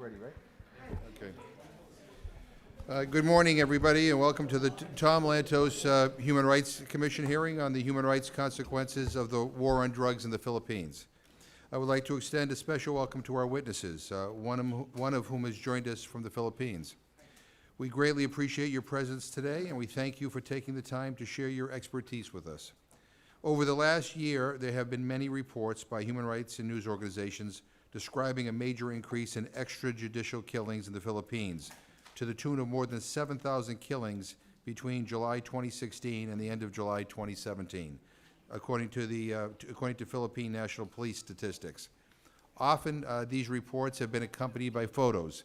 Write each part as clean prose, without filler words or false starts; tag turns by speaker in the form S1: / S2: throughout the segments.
S1: ready, right? Okay. Good morning, everybody, and welcome to the Tom Lantos Human Rights Commission hearing on the human rights consequences of the war on drugs in the Philippines. I would like to extend a special welcome to our witnesses, one of whom has joined us from the Philippines. We greatly appreciate your presence today, and we thank you for taking the time to share your expertise with us. Over the last year, there have been many reports by human rights and news organizations describing a major increase in extrajudicial killings in the Philippines, to the tune of more than 7,000 killings between July 2016 and the end of July 2017, according to Philippine National Police statistics. Often, these reports have been accompanied by photos,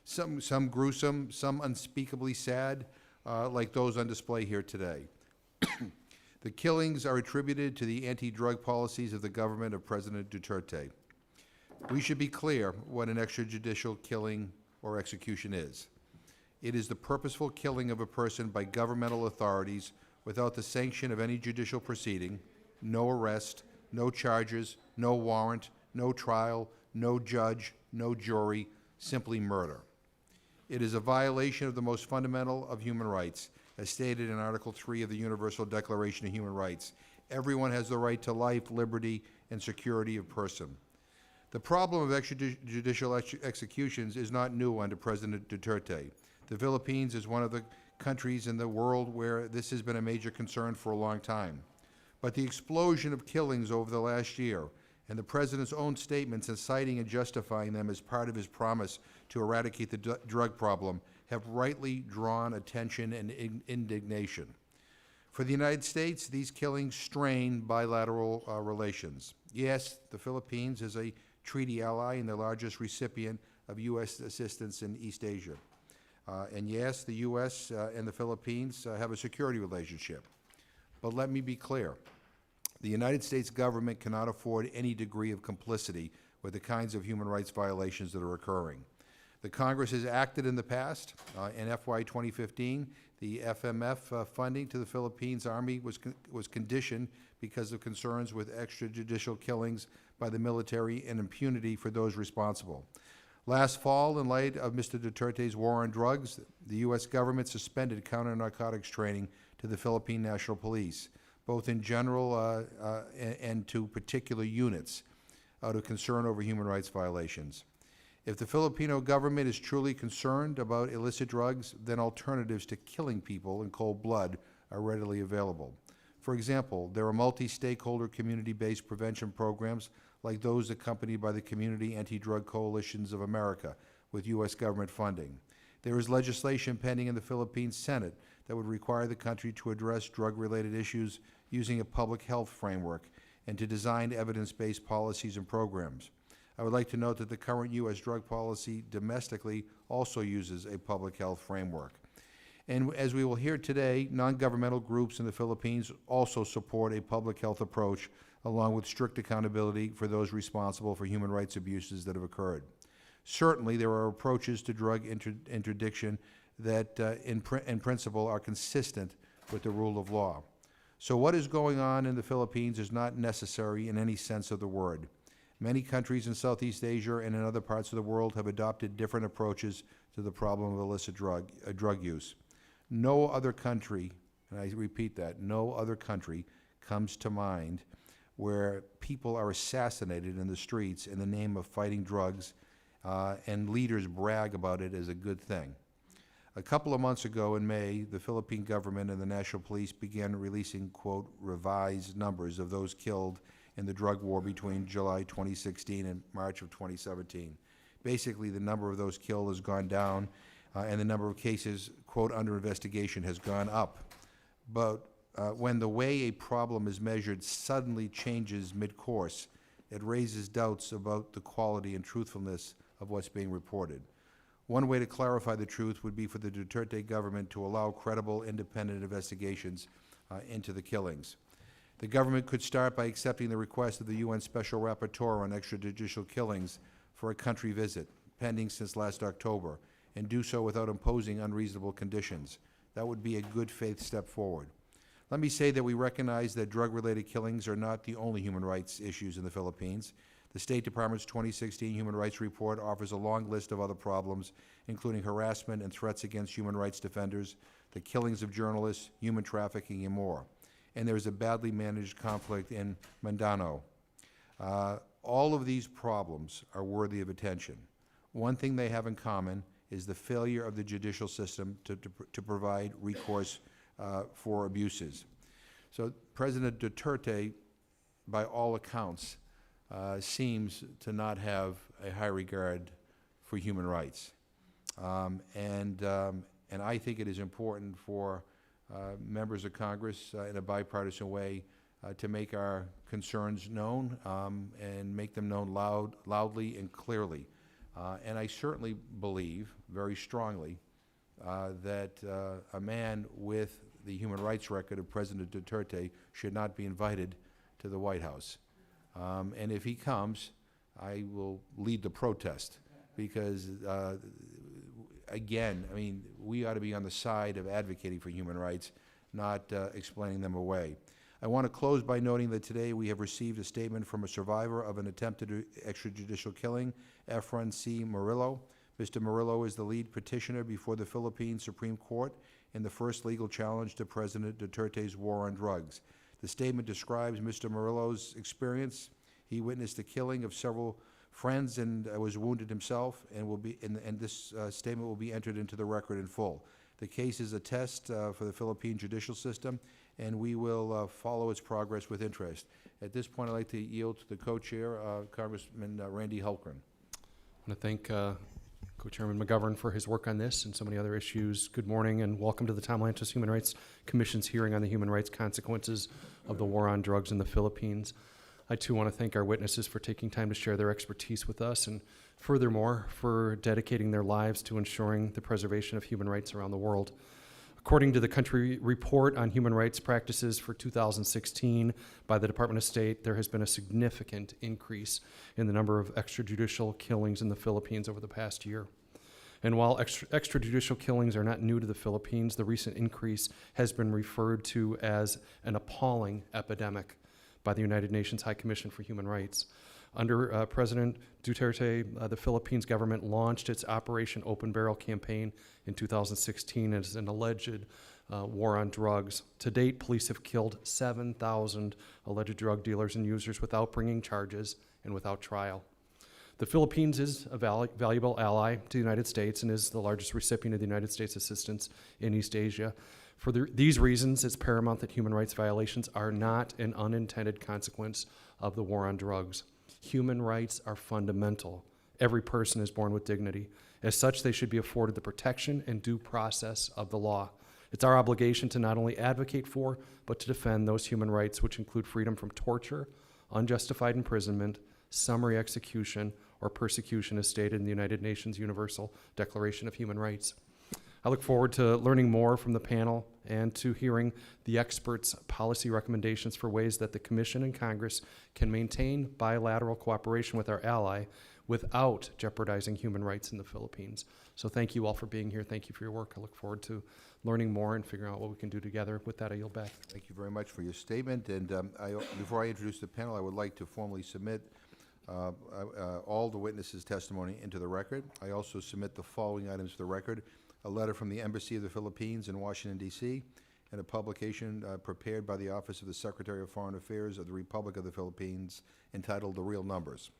S1: some gruesome, some unspeakably sad, like those on display here today. The killings are attributed to the anti-drug policies of the government of President Duterte. We should be clear what an extrajudicial killing or execution is. It is the purposeful killing of a person by governmental authorities without the sanction of any judicial proceeding, no arrest, no charges, no warrant, no trial, no judge, no jury, simply murder. It is a violation of the most fundamental of human rights, as stated in Article 3 of the Universal Declaration of Human Rights. Everyone has the right to life, liberty, and security of person. The problem of extrajudicial executions is not new under President Duterte. The Philippines is one of the countries in the world where this has been a major concern for a long time. But the explosion of killings over the last year, and the President's own statements inciting and justifying them as part of his promise to eradicate the drug problem, have rightly drawn attention and indignation. For the United States, these killings strain bilateral relations. Yes, the Philippines is a treaty ally and the largest recipient of U.S. assistance in East Asia. And yes, the U.S. And the Philippines have a security relationship. But let me be clear. The United States government cannot afford any degree of complicity with the kinds of human rights violations that are occurring. The Congress has acted in the past. In FY 2015, the FMF funding to the Philippines Army was conditioned because of concerns with extrajudicial killings by the military and impunity for those responsible. Last fall, in light of Mr. Duterte's war on drugs, the U.S. government suspended counter-narcotics training to the Philippine National Police, both in general and to particular units, out of concern over human rights violations. If the Filipino government is truly concerned about illicit drugs, then alternatives to killing people in cold blood are readily available. For example, there are multi-stakeholder community-based prevention programs like those accompanied by the Community Anti-Drug Coalitions of America with U.S. government funding. There is legislation pending in the Philippine Senate that would require the country to address drug-related issues using a public health framework and to design evidence-based policies and programs. I would like to note that the current U.S. drug policy domestically also uses a public health framework. And as we will hear today, non-governmental groups in the Philippines also support a public health approach along with strict accountability for those responsible for human rights abuses that have occurred. Certainly, there are approaches to drug interdiction that, in principle, are consistent with the rule of law. So what is going on in the Philippines is not necessary in any sense of the word. Many countries in Southeast Asia and in other parts of the world have adopted different approaches to the problem of illicit drug use. No other country, and I repeat that, no other country comes to mind where people are assassinated in the streets in the name of fighting drugs, and leaders brag about it as a good thing. A couple of months ago in May, the Philippine government and the National Police began releasing, quote, revised numbers of those killed in the drug war between July 2016 and March of 2017. Basically, the number of those killed has gone down, and the number of cases, quote, under investigation has gone up. But when the way a problem is measured suddenly changes mid-course, it raises doubts about the quality and truthfulness of what's being reported. One way to clarify the truth would be for the Duterte government to allow credible, independent investigations into the killings. The government could start by accepting the request of the UN Special Rapporteur on extrajudicial killings for a country visit, pending since last October, and do so without imposing unreasonable conditions. That would be a good faith step forward. Let me say that we recognize that drug-related killings are not the only human rights issues in the Philippines. The State Department's 2016 Human Rights Report offers a long list of other problems, including harassment and threats against human rights defenders, the killings of journalists, human trafficking, and more. And there is a badly managed conflict in Mindanao. All of these problems are worthy of attention. One thing they have in common is the failure of the judicial system to provide recourse for abuses. So President Duterte, by all accounts, seems to not have a high regard for human rights. And I think it is important for members of Congress in a bipartisan way to make our concerns known and make them known loudly and clearly. And I certainly believe very strongly that a man with the human rights record of President Duterte should not be invited to the White House. And if he comes, I will lead the protest because, again, I mean, we ought to be on the side of advocating for human rights, not explaining them away. I want to close by noting that today we have received a statement from a survivor of an attempted extrajudicial killing, Efron C. Murillo. Mr. Murillo is the lead petitioner before the Philippine Supreme Court in the first legal challenge to President Duterte's war on drugs. The statement describes Mr. Murillo's experience. He witnessed the killing of several friends and was wounded himself, and this statement will be entered into the record in full. The case is a test for the Philippine judicial system, and we will follow its progress with interest. At this point, I'd like to yield to the co-chair, Congressman Randy Hultgren.
S2: I want to thank Co-Chairman McGovern for his work on this and so many other issues. Good morning and welcome to the Tom Lantos Human Rights Commission's hearing on the human rights consequences of the war on drugs in the Philippines. I too want to thank our witnesses for taking time to share their expertise with us and furthermore for dedicating their lives to ensuring the preservation of human rights around the world. According to the country report on human rights practices for 2016 by the Department of State, there has been a significant increase in the number of extrajudicial killings in the Philippines over the past year. And while extrajudicial killings are not new to the Philippines, the recent increase has been referred to as an appalling epidemic by the United Nations High Commission for Human Rights. Under President Duterte, the Philippines government launched its Operation Open Barrel campaign in 2016 as an alleged war on drugs. To date, police have killed 7,000 alleged drug dealers and users without bringing charges and without trial. The Philippines is a valuable ally to the United States and is the largest recipient of the United States assistance in East Asia. For these reasons, it's paramount that human rights violations are not an unintended consequence of the war on drugs. Human rights are fundamental. Every person is born with dignity. As such, they should be afforded the protection and due process of the law. It's our obligation to not only advocate for, but to defend those human rights, which include freedom from torture, unjustified imprisonment, summary execution, or persecution as stated in the United Nations Universal Declaration of Human Rights. I look forward to learning more from the panel and to hearing the experts' policy recommendations for ways that the Commission and Congress can maintain bilateral cooperation with our ally without jeopardizing human rights in the Philippines. So thank you all for being here. Thank you for your work. I look forward to learning more and figuring out what we can do together. With that, I yield back.
S1: Thank you very much for your statement. And before I introduce the panel, I would like to formally submit all the witnesses' testimony into the record. I also submit the following items for the record: a letter from the Embassy of the Philippines in Washington, D.C., and a publication prepared by the Office of the Secretary of Foreign Affairs of the Republic of the Philippines entitled The Real Numbers.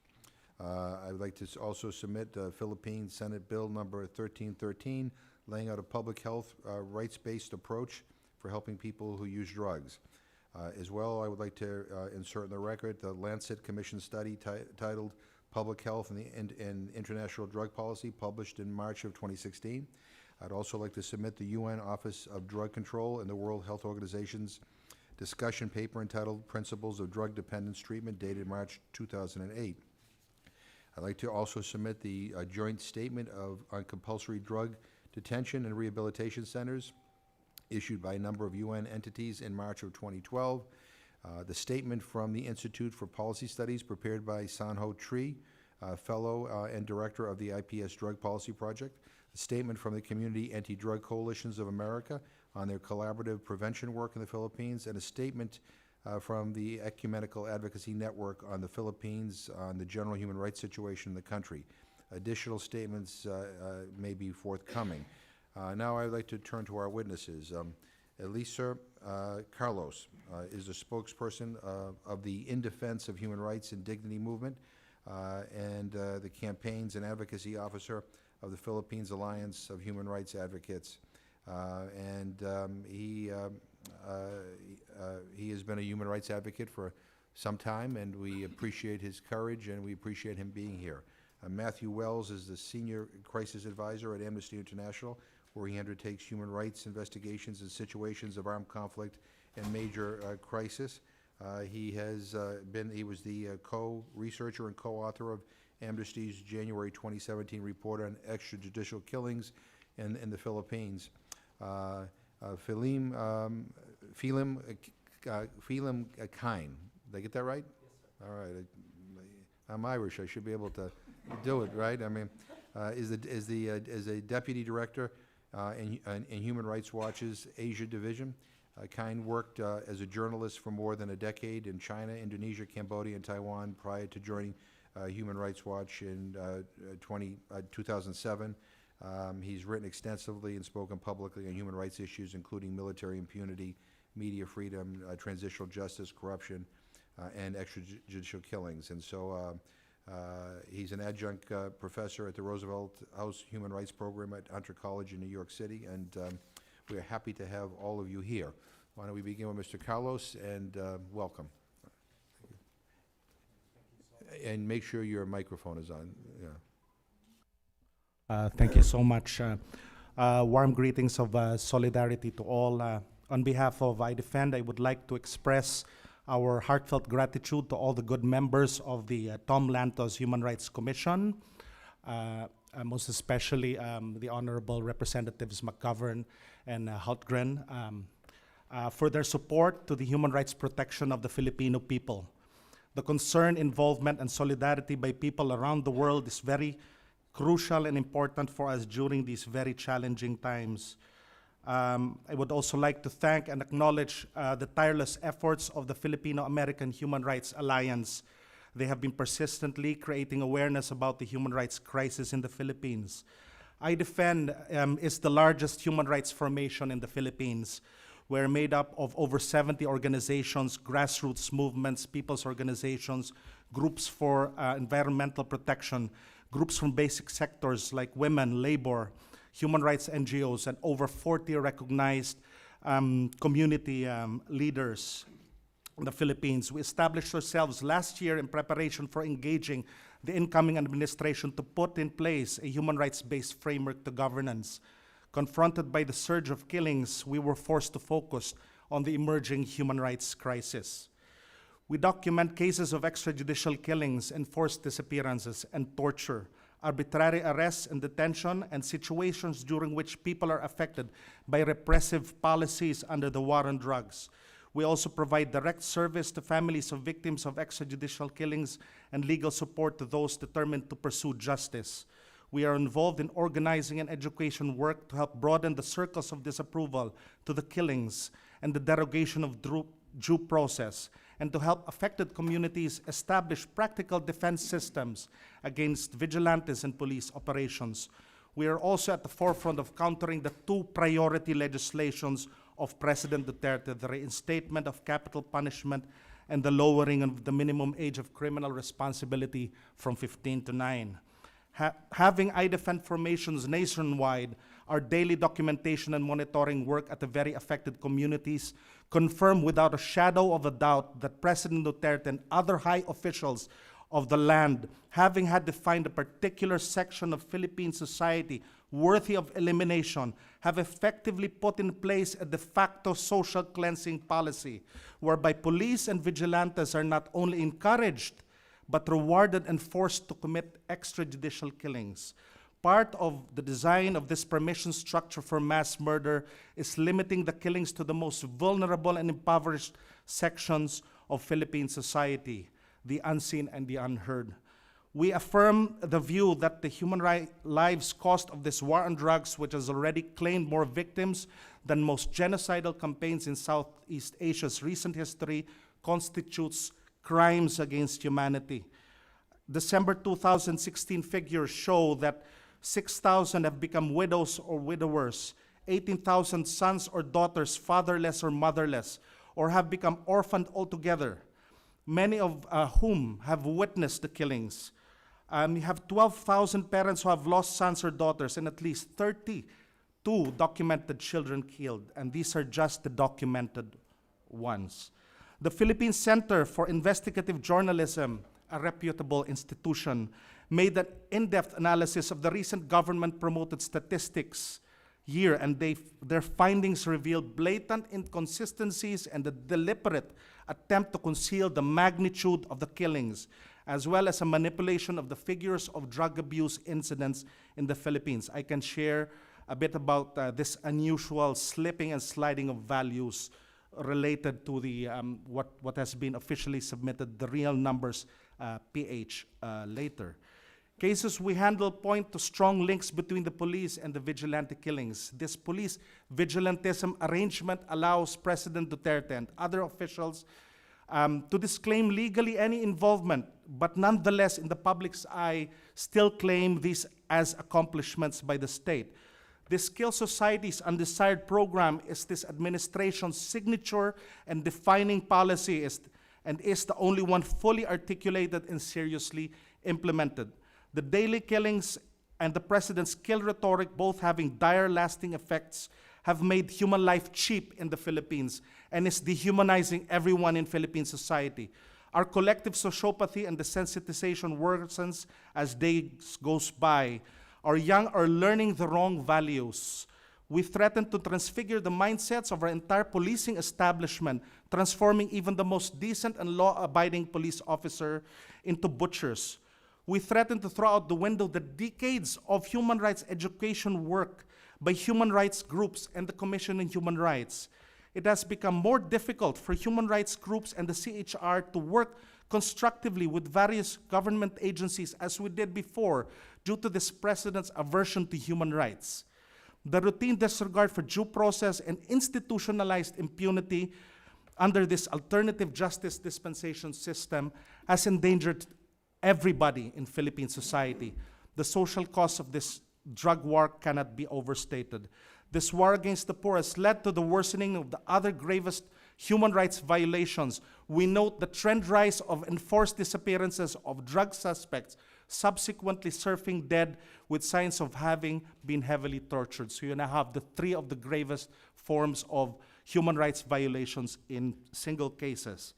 S1: I would like to also submit Philippine Senate Bill number 1313, laying out a public health rights-based approach for helping people who use drugs. As well, I would like to insert in the record the Lancet Commission study titled Public Health and International Drug Policy, published in March of 2016. I'd also like to submit the UN Office of Drug Control and the World Health Organization's discussion paper entitled Principles of Drug Dependence Treatment, dated March 2008. I'd like to also submit the joint statement on compulsory drug detention and rehabilitation centers issued by a number of UN entities in March of 2012. The statement from the Institute for Policy Studies prepared by Sanho Tree, fellow and director of the IPS Drug Policy Project. A statement from the Community Anti-Drug Coalitions of America on their collaborative prevention work in the Philippines, and a statement from the Ecumenical Advocacy Network on the Philippines on the general human rights situation in the country. Additional statements may be forthcoming. Now I would like to turn to our witnesses. Elisa Carlos is the spokesperson of the In Defense of Human Rights and Dignity movement and the Campaigns and Advocacy Officer of the Philippines Alliance of Human Rights Advocates. He has been a human rights advocate for some time, and we appreciate his courage and we appreciate him being here. Matthew Wells is the Senior Crisis Advisor at Amnesty International, where he undertakes human rights investigations in situations of armed conflict and major crisis. He was the co-researcher and co-author of Amnesty's January 2017 report on extrajudicial killings in the Philippines. Philim Kine, did I get that right? Yes, sir. All right. I'm Irish. I should be able to do it, right? I mean, is a deputy director in Human Rights Watch's Asia Division. Kine worked as a journalist for more than a decade in China, Indonesia, Cambodia, and Taiwan prior to joining Human Rights Watch in 2007. He's written extensively and spoken publicly on human rights issues, including military impunity, media freedom, transitional justice, corruption, and extrajudicial killings. And so he's an adjunct professor at the Roosevelt House Human Rights Program at Hunter College in New York City, and we are happy to have all of you here. Why don't we begin with Mr. Carlos, and welcome. And make sure your microphone is on. Yeah.
S3: Thank you so much. Warm greetings of solidarity to all. On behalf of I Defend, I would like to express our heartfelt gratitude to all the good members of the Tom Lantos Human Rights Commission, most especially the Honorable Representatives McGovern and Hultgren, for their support to the human rights protection of the Filipino people. The concern, involvement, and solidarity by people around the world is very crucial and important for us during these very challenging times. I would also like to thank and acknowledge the tireless efforts of the Filipino-American Human Rights Alliance. They have been persistently creating awareness about the human rights crisis in the Philippines. I Defend is the largest human rights formation in the Philippines. We're made up of over 70 organizations, grassroots movements, people's organizations, groups for environmental protection, groups from basic sectors like women, labor, human rights NGOs, and over 40 recognized community leaders in the Philippines. We established ourselves last year in preparation for engaging the incoming administration to put in place a human rights-based framework to governance. Confronted by the surge of killings, we were forced to focus on the emerging human rights crisis. We document cases of extrajudicial killings, enforced disappearances, and torture, arbitrary arrests and detention, and situations during which people are affected by repressive policies under the war on drugs. We also provide direct service to families of victims of extrajudicial killings and legal support to those determined to pursue justice. We are involved in organizing and education work to help broaden the circles of disapproval to the killings and the derogation of due process, and to help affected communities establish practical defense systems against vigilantes and police operations. We are also at the forefront of countering the two priority legislations of President Duterte, the reinstatement of capital punishment and the lowering of the minimum age of criminal responsibility from 15 to 9. Having I Defend formations nationwide, our daily documentation and monitoring work at the very affected communities confirm without a shadow of a doubt that President Duterte and other high officials of the land, having had defined a particular section of Philippine society worthy of elimination, have effectively put in place a de facto social cleansing policy whereby police and vigilantes are not only encouraged but rewarded and forced to commit extrajudicial killings. Part of the design of this permission structure for mass murder is limiting the killings to the most vulnerable and impoverished sections of Philippine society, the unseen and the unheard. We affirm the view that the human lives cost of this war on drugs, which has already claimed more victims than most genocidal campaigns in Southeast Asia's recent history, constitutes crimes against humanity. December 2016 figures show that 6,000 have become widows or widowers, 18,000 sons or daughters fatherless or motherless, or have become orphaned altogether, many of whom have witnessed the killings. You have 12,000 parents who have lost sons or daughters, and at least 32 documented children killed, and these are just the documented ones. The Philippine Center for Investigative Journalism, a reputable institution, made an in-depth analysis of the recent government-promoted statistics year, and their findings revealed blatant inconsistencies and a deliberate attempt to conceal the magnitude of the killings, as well as a manipulation of the figures of drug abuse incidents in the Philippines. I can share a bit about this unusual slipping and sliding of values related to the what has been officially submitted, the real numbers, PH, later. Cases we handle point to strong links between the police and the vigilante killings. This police vigilantism arrangement allows President Duterte and other officials to disclaim legally any involvement, but nonetheless, in the public's eye, still claim these as accomplishments by the state. This Skill Society's undesired program is this administration's signature and defining policy and is the only one fully articulated and seriously implemented. The daily killings and the president's kill rhetoric, both having dire lasting effects, have made human life cheap in the Philippines and is dehumanizing everyone in Philippine society. Our collective sociopathy and desensitization worsens as days goes by. Our young are learning the wrong values. We threaten to transfigure the mindsets of our entire policing establishment, transforming even the most decent and law-abiding police officer into butchers. We threaten to throw out the window the decades of human rights education work by human rights groups and the Commission on Human Rights. It has become more difficult for human rights groups and the CHR to work constructively with various government agencies as we did before due to this president's aversion to human rights. The routine disregard for due process and institutionalized impunity under this alternative justice dispensation system has endangered everybody in Philippine society. The social cost of this drug war cannot be overstated. This war against the poor has led to the worsening of the other gravest human rights violations. We note the trend rise of enforced disappearances of drug suspects, subsequently surfing dead with signs of having been heavily tortured. So you now have the three of the gravest forms of human rights violations in single cases.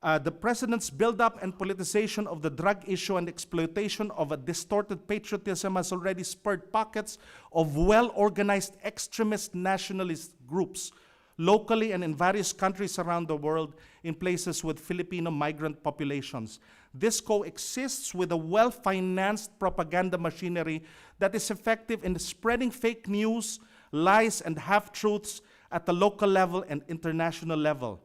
S3: The president's buildup and politicization of the drug issue and exploitation of a distorted patriotism has already spurred pockets of well-organized extremist nationalist groups locally and in various countries around the world in places with Filipino migrant populations. This coexists with a well-financed propaganda machinery that is effective in spreading fake news, lies, and half-truths at the local level and international level.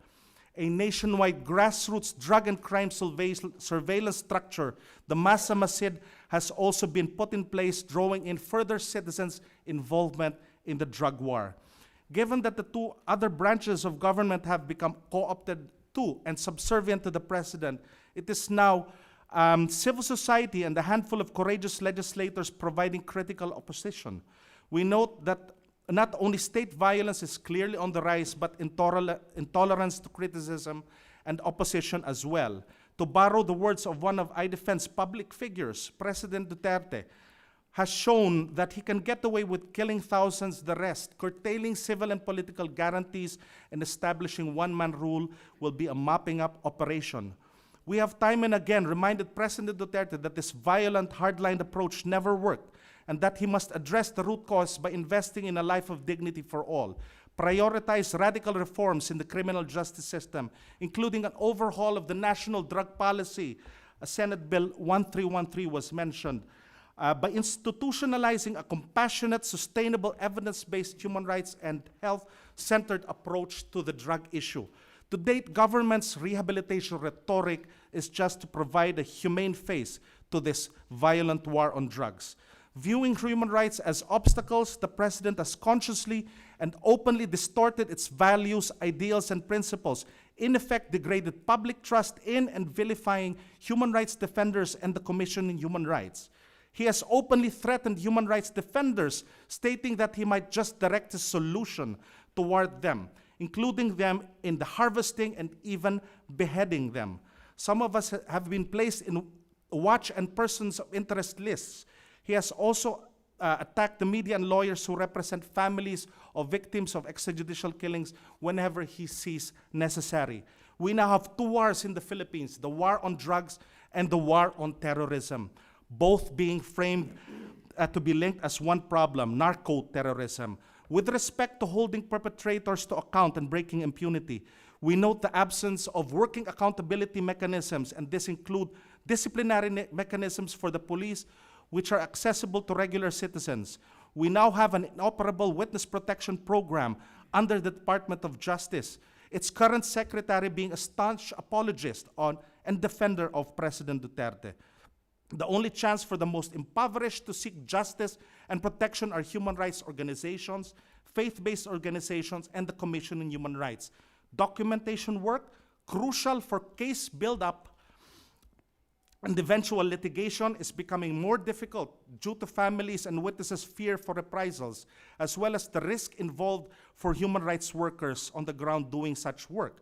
S3: A nationwide grassroots drug and crime surveillance structure, the Masa Masid, has also been put in place, drawing in further citizens' involvement in the drug war. Given that the two other branches of government have become co-opted to and subservient to the president, it is now civil society and a handful of courageous legislators providing critical opposition. We note that not only state violence is clearly on the rise, but intolerance to criticism and opposition as well. To borrow the words of one of IDefense's public figures, President Duterte has shown that he can get away with killing thousands, the rest. Curtailing civil and political guarantees and establishing one-man rule will be a mopping up operation. We have time and again reminded President Duterte that this violent, hardline approach never worked, and that he must address the root cause by investing in a life of dignity for all. Prioritize radical reforms in the criminal justice system, including an overhaul of the national drug policy. Senate Bill 1313 was mentioned. By institutionalizing a compassionate, sustainable, evidence-based human rights and health-centered approach to the drug issue. To date, government's rehabilitation rhetoric is just to provide a humane face to this violent war on drugs. Viewing human rights as obstacles, the president has consciously and openly distorted its values, ideals, and principles, in effect degraded public trust in and vilifying human rights defenders and the Commission on Human Rights. He has openly threatened human rights defenders, stating that he might just direct his solution toward them, including them in the harvesting and even beheading them. Some of us have been placed in watch and persons of interest lists. He has also attacked the media and lawyers who represent families of victims of extrajudicial killings whenever he sees necessary. We now have two wars in the Philippines, the war on drugs and the war on terrorism, both being framed to be linked as one problem, narco-terrorism. With respect to holding perpetrators to account and breaking impunity, we note the absence of working accountability mechanisms, and this include disciplinary mechanisms for the police, which are accessible to regular citizens. We now have an inoperable witness protection program under the Department of Justice, its current secretary being a staunch apologist on and defender of President Duterte. The only chance for the most impoverished to seek justice and protection are human rights organizations, faith-based organizations, and the Commission on Human Rights. Documentation work, crucial for case build-up and eventual litigation, is becoming more difficult due to families and witnesses' fear for reprisals, as well as the risk involved for human rights workers on the ground doing such work.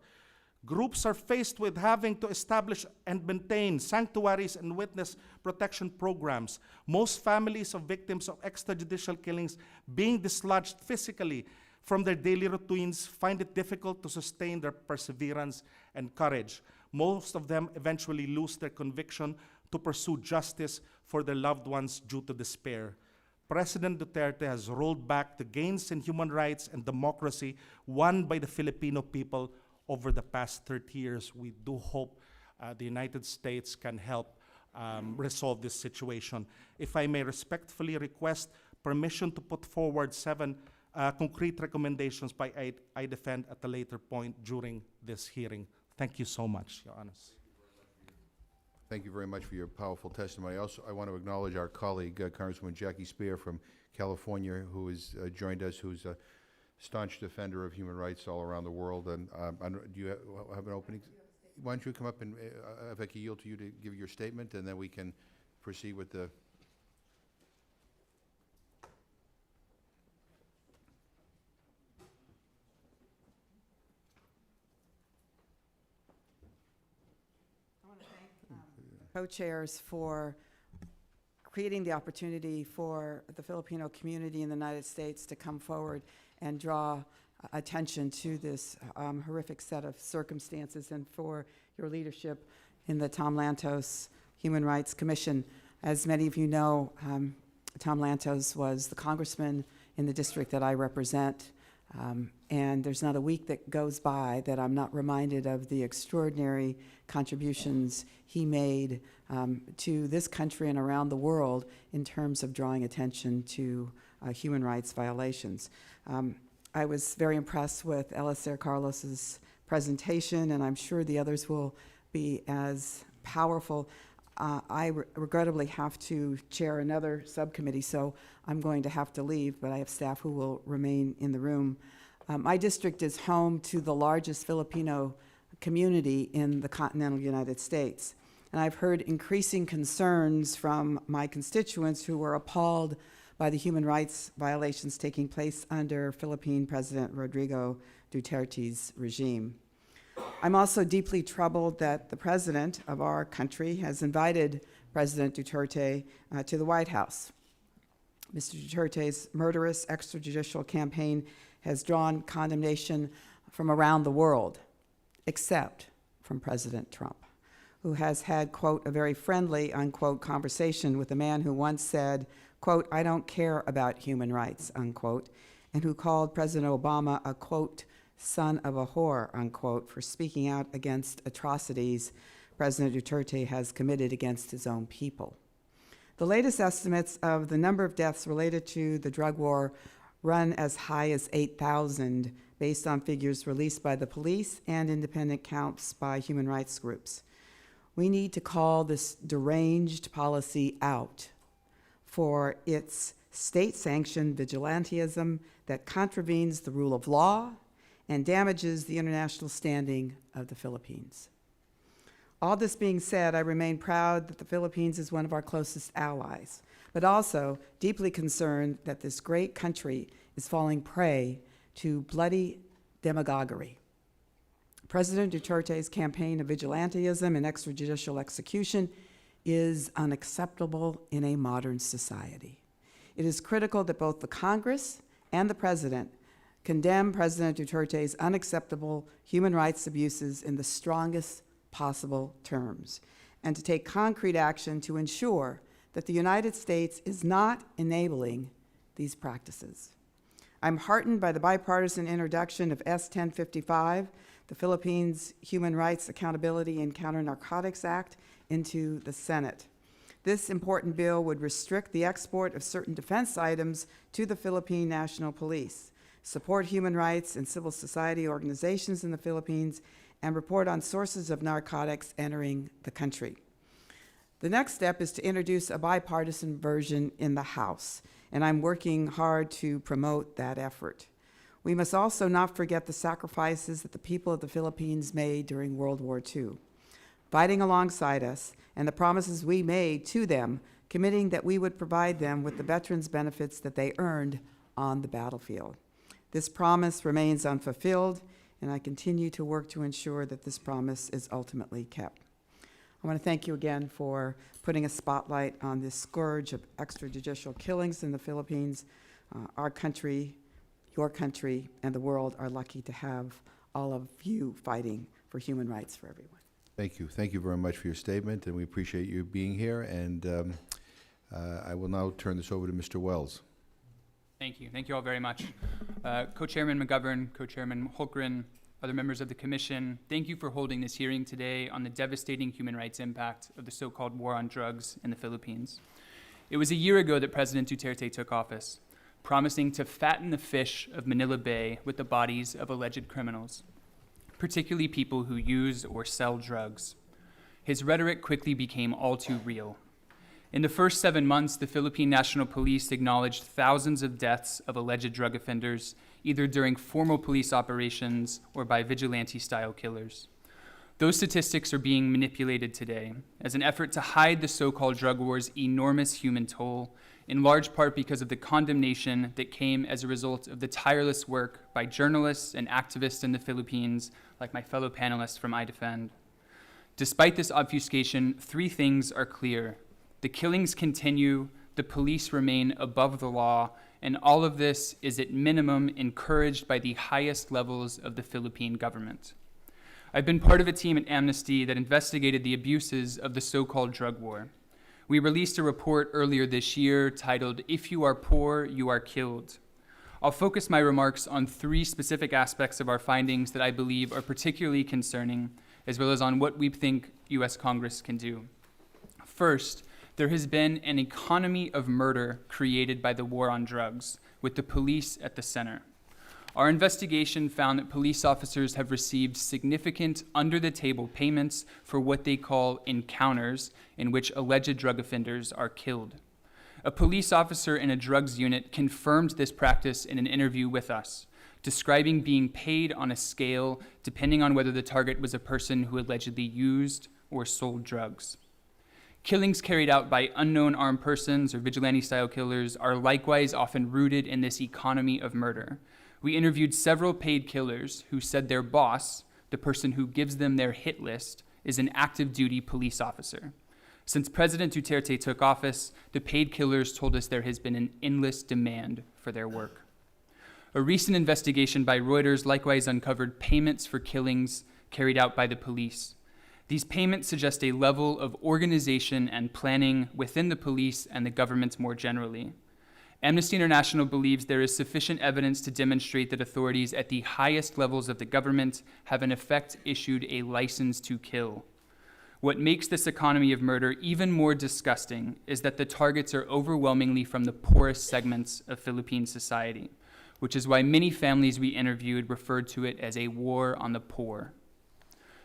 S3: Groups are faced with having to establish and maintain sanctuaries and witness protection programs. Most families of victims of extrajudicial killings being dislodged physically from their daily routines find it difficult to sustain their perseverance and courage. Most of them eventually lose their conviction to pursue justice for their loved ones due to despair. President Duterte has rolled back the gains in human rights and democracy won by the Filipino people over the past 30 years. We do hope the United States can help resolve this situation. If I may respectfully request permission to put forward 7 concrete recommendations by I defend at a later point during this hearing. Thank you so much, Your Honor.
S1: Thank you very much for your powerful testimony. Also, I want to acknowledge our colleague, Congresswoman Jackie Spear from California, who has joined us, who's a staunch defender of human rights all around the world. And do you have an opening? Why don't you come up and, if I could yield to you to give your statement, and then we can proceed with the...
S4: I want to thank co-chairs for creating the opportunity for the Filipino community in the United States to come forward and draw attention to this horrific set of circumstances, and for your leadership in the Tom Lantos Human Rights Commission. As many of you know, Tom Lantos was the congressman in the district that I represent, and there's not a week that goes by that I'm not reminded of the extraordinary contributions he made to this country and around the world in terms of drawing attention to human rights violations. I was very impressed with Elicer Carlos's presentation, and I'm sure the others will be as powerful. I regrettably have to chair another subcommittee, so I'm going to have to leave, but I have staff who will remain in the room. My district is home to the largest Filipino community in the continental United States, and I've heard increasing concerns from my constituents who were appalled by the human rights violations taking place under Philippine President Rodrigo Duterte's regime. I'm also deeply troubled that the president of our country has invited President Duterte to the White House. Mr. Duterte's murderous extrajudicial campaign has drawn condemnation from around the world, except from President Trump, who has had, quote, a very friendly, unquote, conversation with a man who once said, quote, I don't care about human rights, unquote, and who called President Obama a, quote, son of a whore, unquote, for speaking out against atrocities President Duterte has committed against his own people. The latest estimates of the number of deaths related to the drug war run as high as 8,000, based on figures released by the police and independent counts by human rights groups. We need to call this deranged policy out for its state-sanctioned vigilantism that contravenes the rule of law and damages the international standing of the Philippines. All this being said, I remain proud that the Philippines is one of our closest allies, but also deeply concerned that this great country is falling prey to bloody demagoguery. President Duterte's campaign of vigilantism and extrajudicial execution is unacceptable in a modern society. It is critical that both the Congress and the President condemn President Duterte's unacceptable human rights abuses in the strongest possible terms, and to take concrete action to ensure that the United States is not enabling these practices. I'm heartened by the bipartisan introduction of S-1055, the Philippines Human Rights Accountability and Counter-Narcotics Act, into the Senate. This important bill would restrict the export of certain defense items to the Philippine National Police, support human rights and civil society organizations in the Philippines, and report on sources of narcotics entering the country. The next step is to introduce a bipartisan version in the House, and I'm working hard to promote that effort. We must also not forget the sacrifices that the people of the Philippines made during World War II, fighting alongside us, and the promises we made to them, committing that we would provide them with the veterans' benefits that they earned on the battlefield. This promise remains unfulfilled, and I continue to work to ensure that this promise is ultimately kept. I want to thank you again for putting a spotlight on this scourge of extrajudicial killings in the Philippines. Our country, your country, and the world are lucky to have all of you fighting for human rights for everyone.
S1: Thank you. Thank you very much for your statement, and we appreciate you being here. And I will now turn this over to Mr. Wells.
S5: Thank you. Thank you all very much. Co-Chairman McGovern, Co-Chairman Holkgren, other members of the Commission, thank you for holding this hearing today on the devastating human rights impact of the so-called war on drugs in the Philippines. It was a year ago that President Duterte took office, promising to fatten the fish of Manila Bay with the bodies of alleged criminals, particularly people who use or sell drugs. His rhetoric quickly became all too real. In the first 7 months, the Philippine National Police acknowledged thousands of deaths of alleged drug offenders, either during formal police operations or by vigilante-style killers. Those statistics are being manipulated today as an effort to hide the so-called drug war's enormous human toll, in large part because of the condemnation that came as a result of the tireless work by journalists and activists in the Philippines, like my fellow panelists from I Defend. Despite this obfuscation, 3 things are clear. The killings continue, the police remain above the law, and all of this is at minimum encouraged by the highest levels of the Philippine government. I've been part of a team at Amnesty that investigated the abuses of the so-called drug war. We released a report earlier this year titled, "If You Are Poor, You Are Killed." I'll focus my remarks on 3 specific aspects of our findings that I believe are particularly concerning, as well as on what we think U.S. Congress can do. First, there has been an economy of murder created by the war on drugs, with the police at the center. Our investigation found that police officers have received significant under-the-table payments for what they call encounters, in which alleged drug offenders are killed. A police officer in a drugs unit confirmed this practice in an interview with us, describing being paid on a scale depending on whether the target was a person who allegedly used or sold drugs. Killings carried out by unknown armed persons or vigilante-style killers are likewise often rooted in this economy of murder. We interviewed several paid killers who said their boss, the person who gives them their hit list, is an active duty police officer. Since President Duterte took office, the paid killers told us there has been an endless demand for their work. A recent investigation by Reuters likewise uncovered payments for killings carried out by the police. These payments suggest a level of organization and planning within the police and the government more generally. Amnesty International believes there is sufficient evidence to demonstrate that authorities at the highest levels of the government have in effect issued a license to kill. What makes this economy of murder even more disgusting is that the targets are overwhelmingly from the poorest segments of Philippine society, which is why many families we interviewed referred to it as a war on the poor.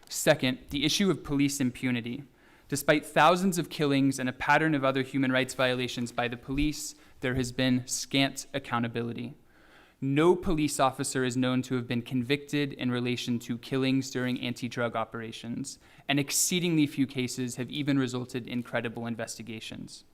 S5: Second, the issue of police impunity. Despite thousands of killings and a pattern of other human rights violations by the police, there has been scant accountability. No police officer is known to have been convicted in relation to killings during anti-drug operations, and exceedingly few cases have even resulted in credible investigations.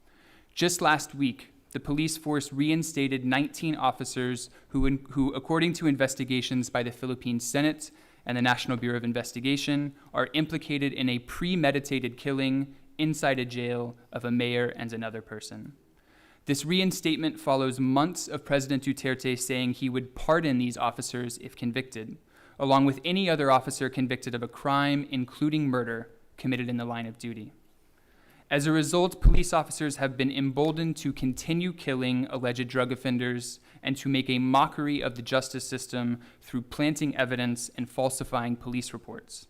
S5: Just last week, the police force reinstated 19 officers who, according to investigations by the Philippine Senate and the National Bureau of Investigation, are implicated in a premeditated killing inside a jail of a mayor and another person. This reinstatement follows months of President Duterte saying he would pardon these officers if convicted, along with any other officer convicted of a crime, including murder, committed in the line of duty. As a result, police officers have been emboldened to continue killing alleged drug offenders and to make a mockery of the justice system through planting evidence and falsifying police reports.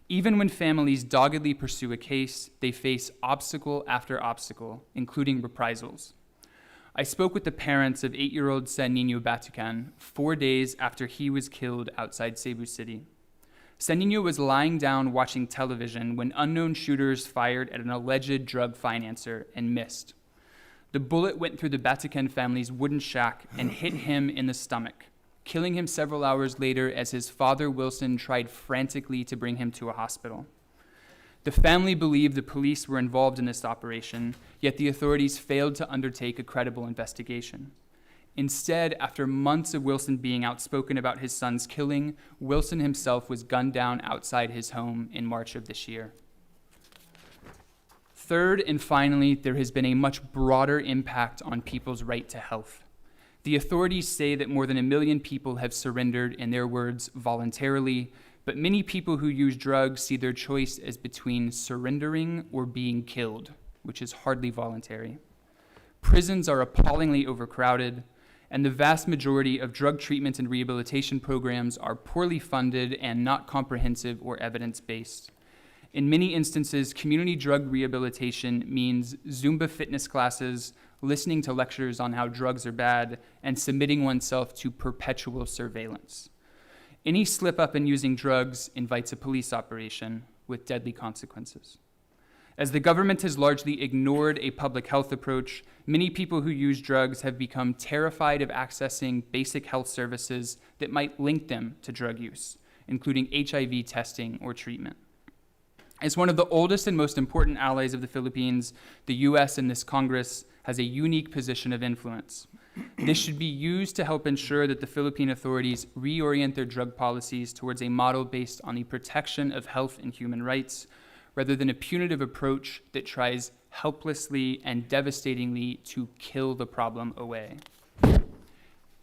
S5: Even when families doggedly pursue a case, they face obstacle after obstacle, including reprisals. I spoke with the parents of 8-year-old San Nino Batucan 4 days after he was killed outside Cebu City. San Nino was lying down watching television when unknown shooters fired at an alleged drug financer and missed. The bullet went through the Batucan family's wooden shack and hit him in the stomach, killing him several hours later as his father, Wilson, tried frantically to bring him to a hospital. The family believed the police were involved in this operation, yet the authorities failed to undertake a credible investigation. Instead, after months of Wilson being outspoken about his son's killing, Wilson himself was gunned down outside his home in March of this year. Third, and finally, there has been a much broader impact on people's right to health. The authorities say that more than 1 million people have surrendered, in their words, voluntarily, but many people who use drugs see their choice as between surrendering or being killed, which is hardly voluntary. Prisons are appallingly overcrowded, and the vast majority of drug treatment and rehabilitation programs are poorly funded and not comprehensive or evidence-based. In many instances, community drug rehabilitation means Zumba fitness classes, listening to lectures on how drugs are bad, and submitting oneself to perpetual surveillance. Any slip up in using drugs invites a police operation with deadly consequences. As the government has largely ignored a public health approach, many people who use drugs have become terrified of accessing basic health services that might link them to drug use, including HIV testing or treatment. As one of the oldest and most important allies of the Philippines, the US and this Congress has a unique position of influence. This should be used to help ensure that the Philippine authorities reorient their drug policies towards a model based on the protection of health and human rights, rather than a punitive approach that tries helplessly and devastatingly to kill the problem away.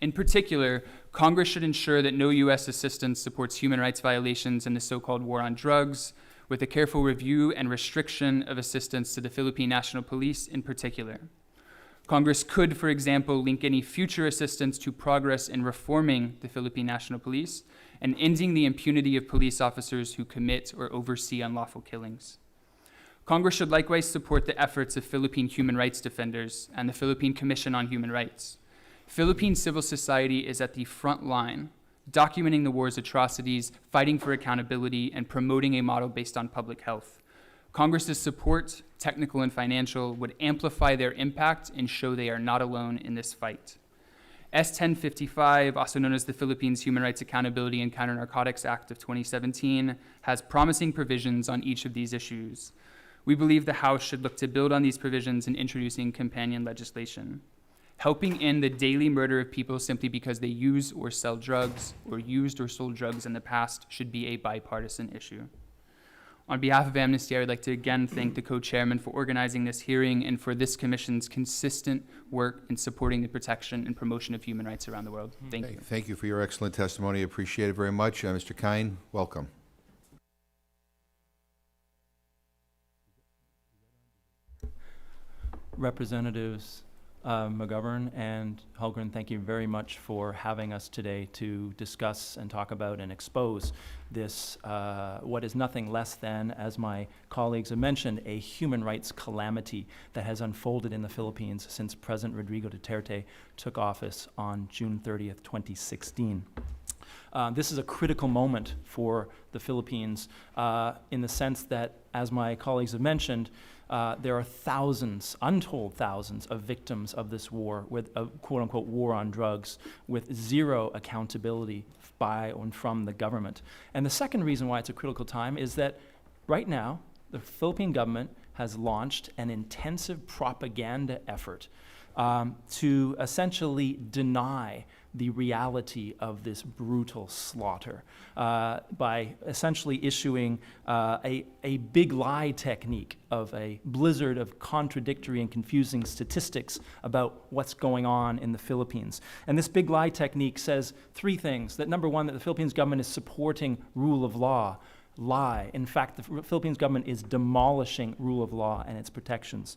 S5: In particular, Congress should ensure that no U.S. assistance supports human rights violations in the so-called war on drugs, with a careful review and restriction of assistance to the Philippine National Police in particular. Congress could, for example, link any future assistance to progress in reforming the Philippine National Police and ending the impunity of police officers who commit or oversee unlawful killings. Congress should likewise support the efforts of Philippine human rights defenders and the Philippine Commission on Human Rights. Philippine civil society is at the front line, documenting the war's atrocities, fighting for accountability, and promoting a model based on public health. Congress's support, technical and financial, would amplify their impact and show they are not alone in this fight. S-1055, also known as the Philippines Human Rights Accountability and Counter-Narcotics Act of 2017, has promising provisions on each of these issues. We believe the House should look to build on these provisions in introducing companion legislation. Helping end the daily murder of people simply because they use or sell drugs, or used or sold drugs in the past, should be a bipartisan issue. On behalf of Amnesty, I would like to again thank the co-chairman for organizing this hearing and for this commission's consistent work in supporting the protection and promotion of human rights around the world. Thank you.
S1: Thank you for your excellent testimony. Appreciate it very much. Mr. Kine, welcome.
S6: Representatives McGovern and Hulgren, thank you very much for having us today to discuss and talk about and expose this, what is nothing less than, as my colleagues have mentioned, a human rights calamity that has unfolded in the Philippines since President Rodrigo Duterte took office on June 30th, 2016. This is a critical moment for the Philippines in the sense that, as my colleagues have mentioned, there are thousands, untold thousands, of victims of this war, with a quote-unquote war on drugs, with zero accountability by and from the government. And the second reason why it's a critical time is that right now, the Philippine government has launched an intensive propaganda effort to essentially deny the reality of this brutal slaughter by essentially issuing a big lie technique of a blizzard of contradictory and confusing statistics about what's going on in the Philippines. And this big lie technique says three things. That number one, that the Philippines government is supporting rule of law. Lie. In fact, the Philippines government is demolishing rule of law and its protections.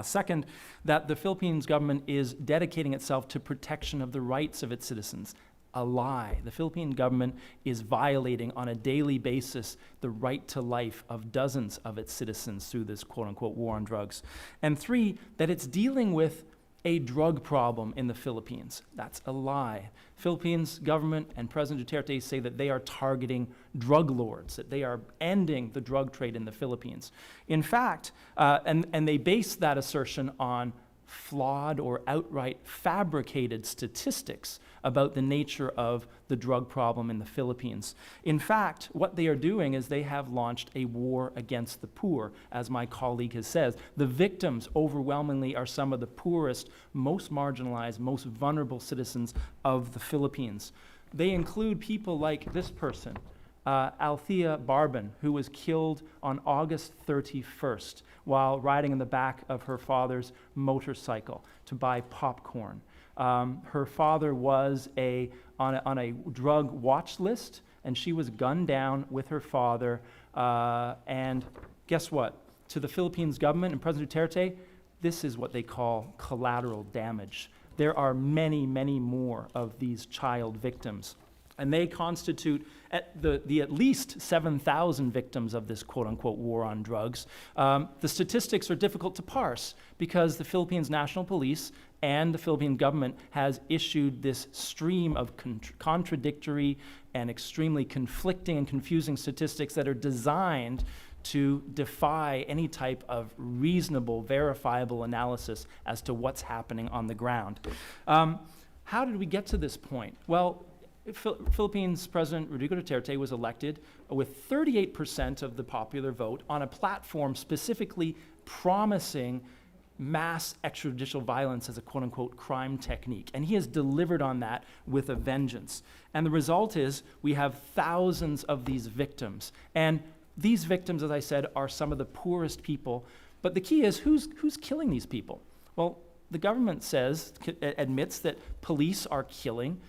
S6: Second, that the Philippines government is dedicating itself to protection of the rights of its citizens. A lie. The Philippine government is violating on a daily basis the right to life of dozens of its citizens through this quote-unquote war on drugs. And three, that it's dealing with a drug problem in the Philippines. That's a lie. Philippines government and President Duterte say that they are targeting drug lords, that they are ending the drug trade in the Philippines. In fact, and they base that assertion on flawed or outright fabricated statistics about the nature of the drug problem in the Philippines. In fact, what they are doing is they have launched a war against the poor, as my colleague has said. The victims overwhelmingly are some of the poorest, most marginalized, most vulnerable citizens of the Philippines. They include people like this person, Althea Barbin, who was killed on August 31st while riding in the back of her father's motorcycle to buy popcorn. Her father was on a drug watch list, and she was gunned down with her father. And guess what? To the Philippines government and President Duterte, this is what they call collateral damage. There are many, many more of these child victims. And they constitute at least 7,000 victims of this quote-unquote war on drugs. The statistics are difficult to parse because the Philippines National Police and the Philippine government has issued this stream of contradictory and extremely conflicting and confusing statistics that are designed to defy any type of reasonable, verifiable analysis as to what's happening on the ground. How did we get to this point? Well, Philippines President Rodrigo Duterte was elected with 38% of the popular vote on a platform specifically promising mass extrajudicial violence as a quote-unquote crime technique. And he has delivered on that with a vengeance. And the result is we have thousands of these victims. And these victims, as I said, are some of the poorest people. But the key is who's killing these people? Well, the government admits that police are killing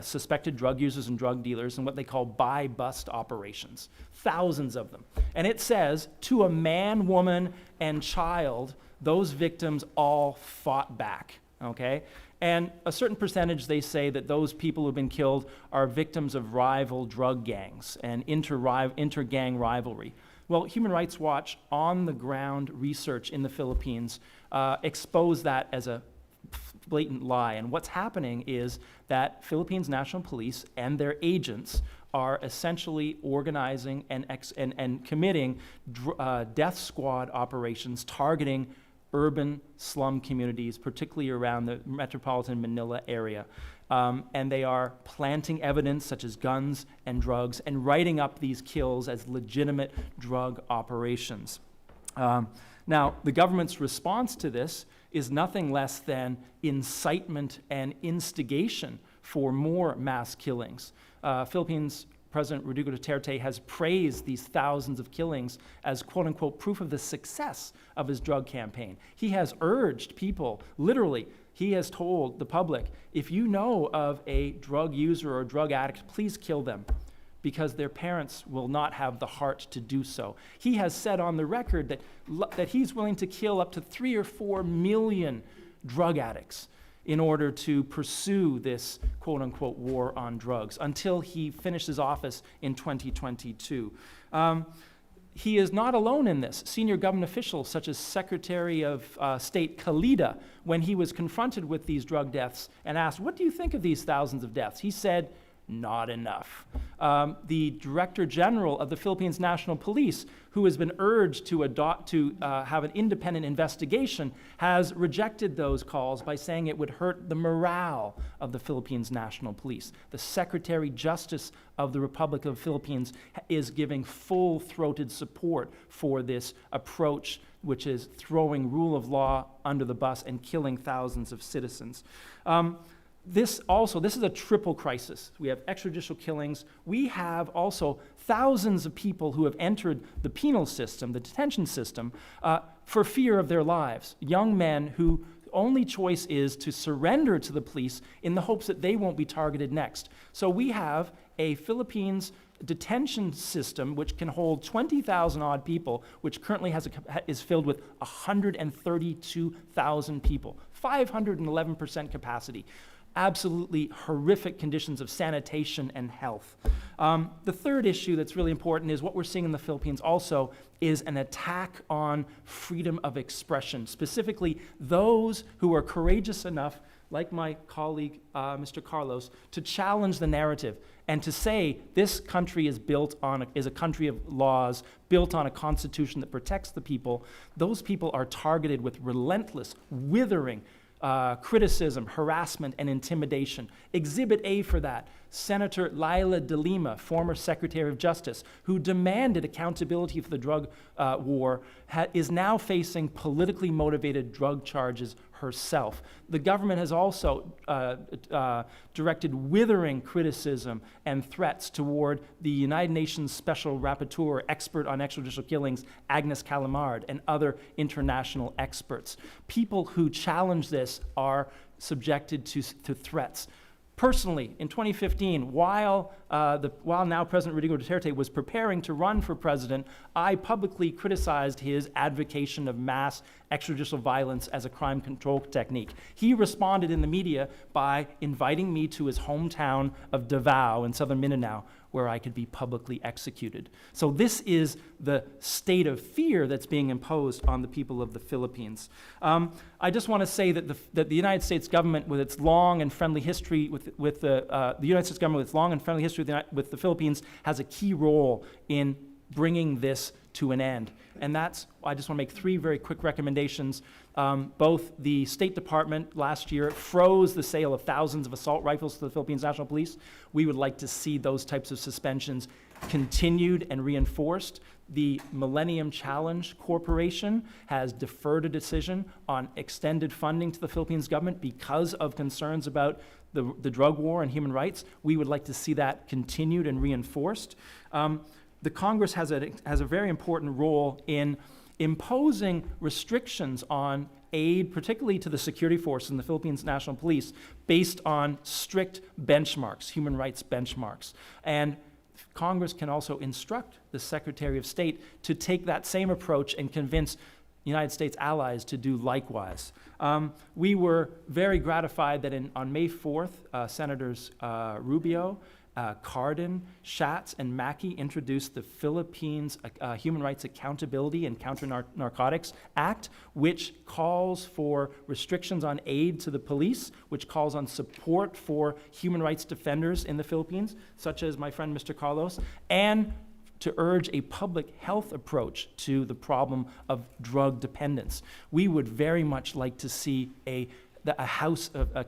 S6: suspected drug users and drug dealers in what they call buy-bust operations, thousands of them. And it says, to a man, woman, and child, those victims all fought back, okay? And a certain percentage, they say that those people who've been killed are victims of rival drug gangs and inter-gang rivalry. Well, Human Rights Watch on-the-ground research in the Philippines exposed that as a blatant lie. And what's happening is that Philippines National Police and their agents are essentially organizing and committing death squad operations targeting urban slum communities, particularly around the metropolitan Manila area. And they are planting evidence such as guns and drugs and writing up these kills as legitimate drug operations. Now, the government's response to this is nothing less than incitement and instigation for more mass killings. Philippines President Rodrigo Duterte has praised these thousands of killings as quote-unquote proof of the success of his drug campaign. He has urged people, literally, he has told the public, if you know of a drug user or a drug addict, please kill them, because their parents will not have the heart to do so. He has said on the record that he's willing to kill up to 3 or 4 million drug addicts in order to pursue this quote-unquote war on drugs until he finishes office in 2022. He is not alone in this. Senior government officials such as Secretary of State Kalida, when he was confronted with these drug deaths and asked, what do you think of these thousands of deaths? He said, not enough. The Director General of the Philippines National Police, who has been urged to have an independent investigation, has rejected those calls by saying it would hurt the morale of the Philippines National Police. The Secretary Justice of the Republic of the Philippines is giving full-throated support for this approach, which is throwing rule of law under the bus and killing thousands of citizens. This is a triple crisis. We have extrajudicial killings. We have also thousands of people who have entered the penal system, the detention system, for fear of their lives. Young men whose only choice is to surrender to the police in the hopes that they won't be targeted next. So we have a Philippines detention system which can hold 20,000 odd people, which currently is filled with 132,000 people, 511% capacity. Absolutely horrific conditions of sanitation and health. The third issue that's really important is what we're seeing in the Philippines also is an attack on freedom of expression, specifically those who are courageous enough, like my colleague, Mr. Carlos, to challenge the narrative and to say this country is a country of laws, built on a constitution that protects the people. Those people are targeted with relentless, withering criticism, harassment, and intimidation. Exhibit A for that, Senator Laila de Lima, former Secretary of Justice, who demanded accountability for the drug war, is now facing politically motivated drug charges herself. The government has also directed withering criticism and threats toward the United Nations Special Rapporteur, expert on extrajudicial killings, Agnes Calamard, and other international experts. People who challenge this are subjected to threats. Personally, in 2015, while now President Rodrigo Duterte was preparing to run for president, I publicly criticized his advocacy of mass extrajudicial violence as a crime control technique. He responded in the media by inviting me to his hometown of Davao in southern Mindanao, where I could be publicly executed. So this is the state of fear that's being imposed on the people of the Philippines. I just want to say that the United States government, with its long and friendly history with the United States government, with its long and friendly history with the Philippines, has a key role in bringing this to an end. And I just want to make three very quick recommendations. Both the State Department last year froze the sale of thousands of assault rifles to the Philippines National Police. We would like to see those types of suspensions continued and reinforced. The Millennium Challenge Corporation has deferred a decision on extended funding to the Philippines government because of concerns about the drug war and human rights. We would like to see that continued and reinforced. The Congress has a very important role in imposing restrictions on aid, particularly to the security force and the Philippines National Police, based on strict benchmarks, human rights benchmarks. And Congress can also instruct the Secretary of State to take that same approach and convince United States allies to do likewise. We were very gratified that on May 4th, Senators Rubio, Cardin, Schatz, and Mackey introduced the Philippines Human Rights Accountability and Counter-Narcotics Act, which calls for restrictions on aid to the police, which calls on support for human rights defenders in the Philippines, such as my friend Mr. Carlos, and to urge a public health approach to the problem of drug dependence. We would very much like to see a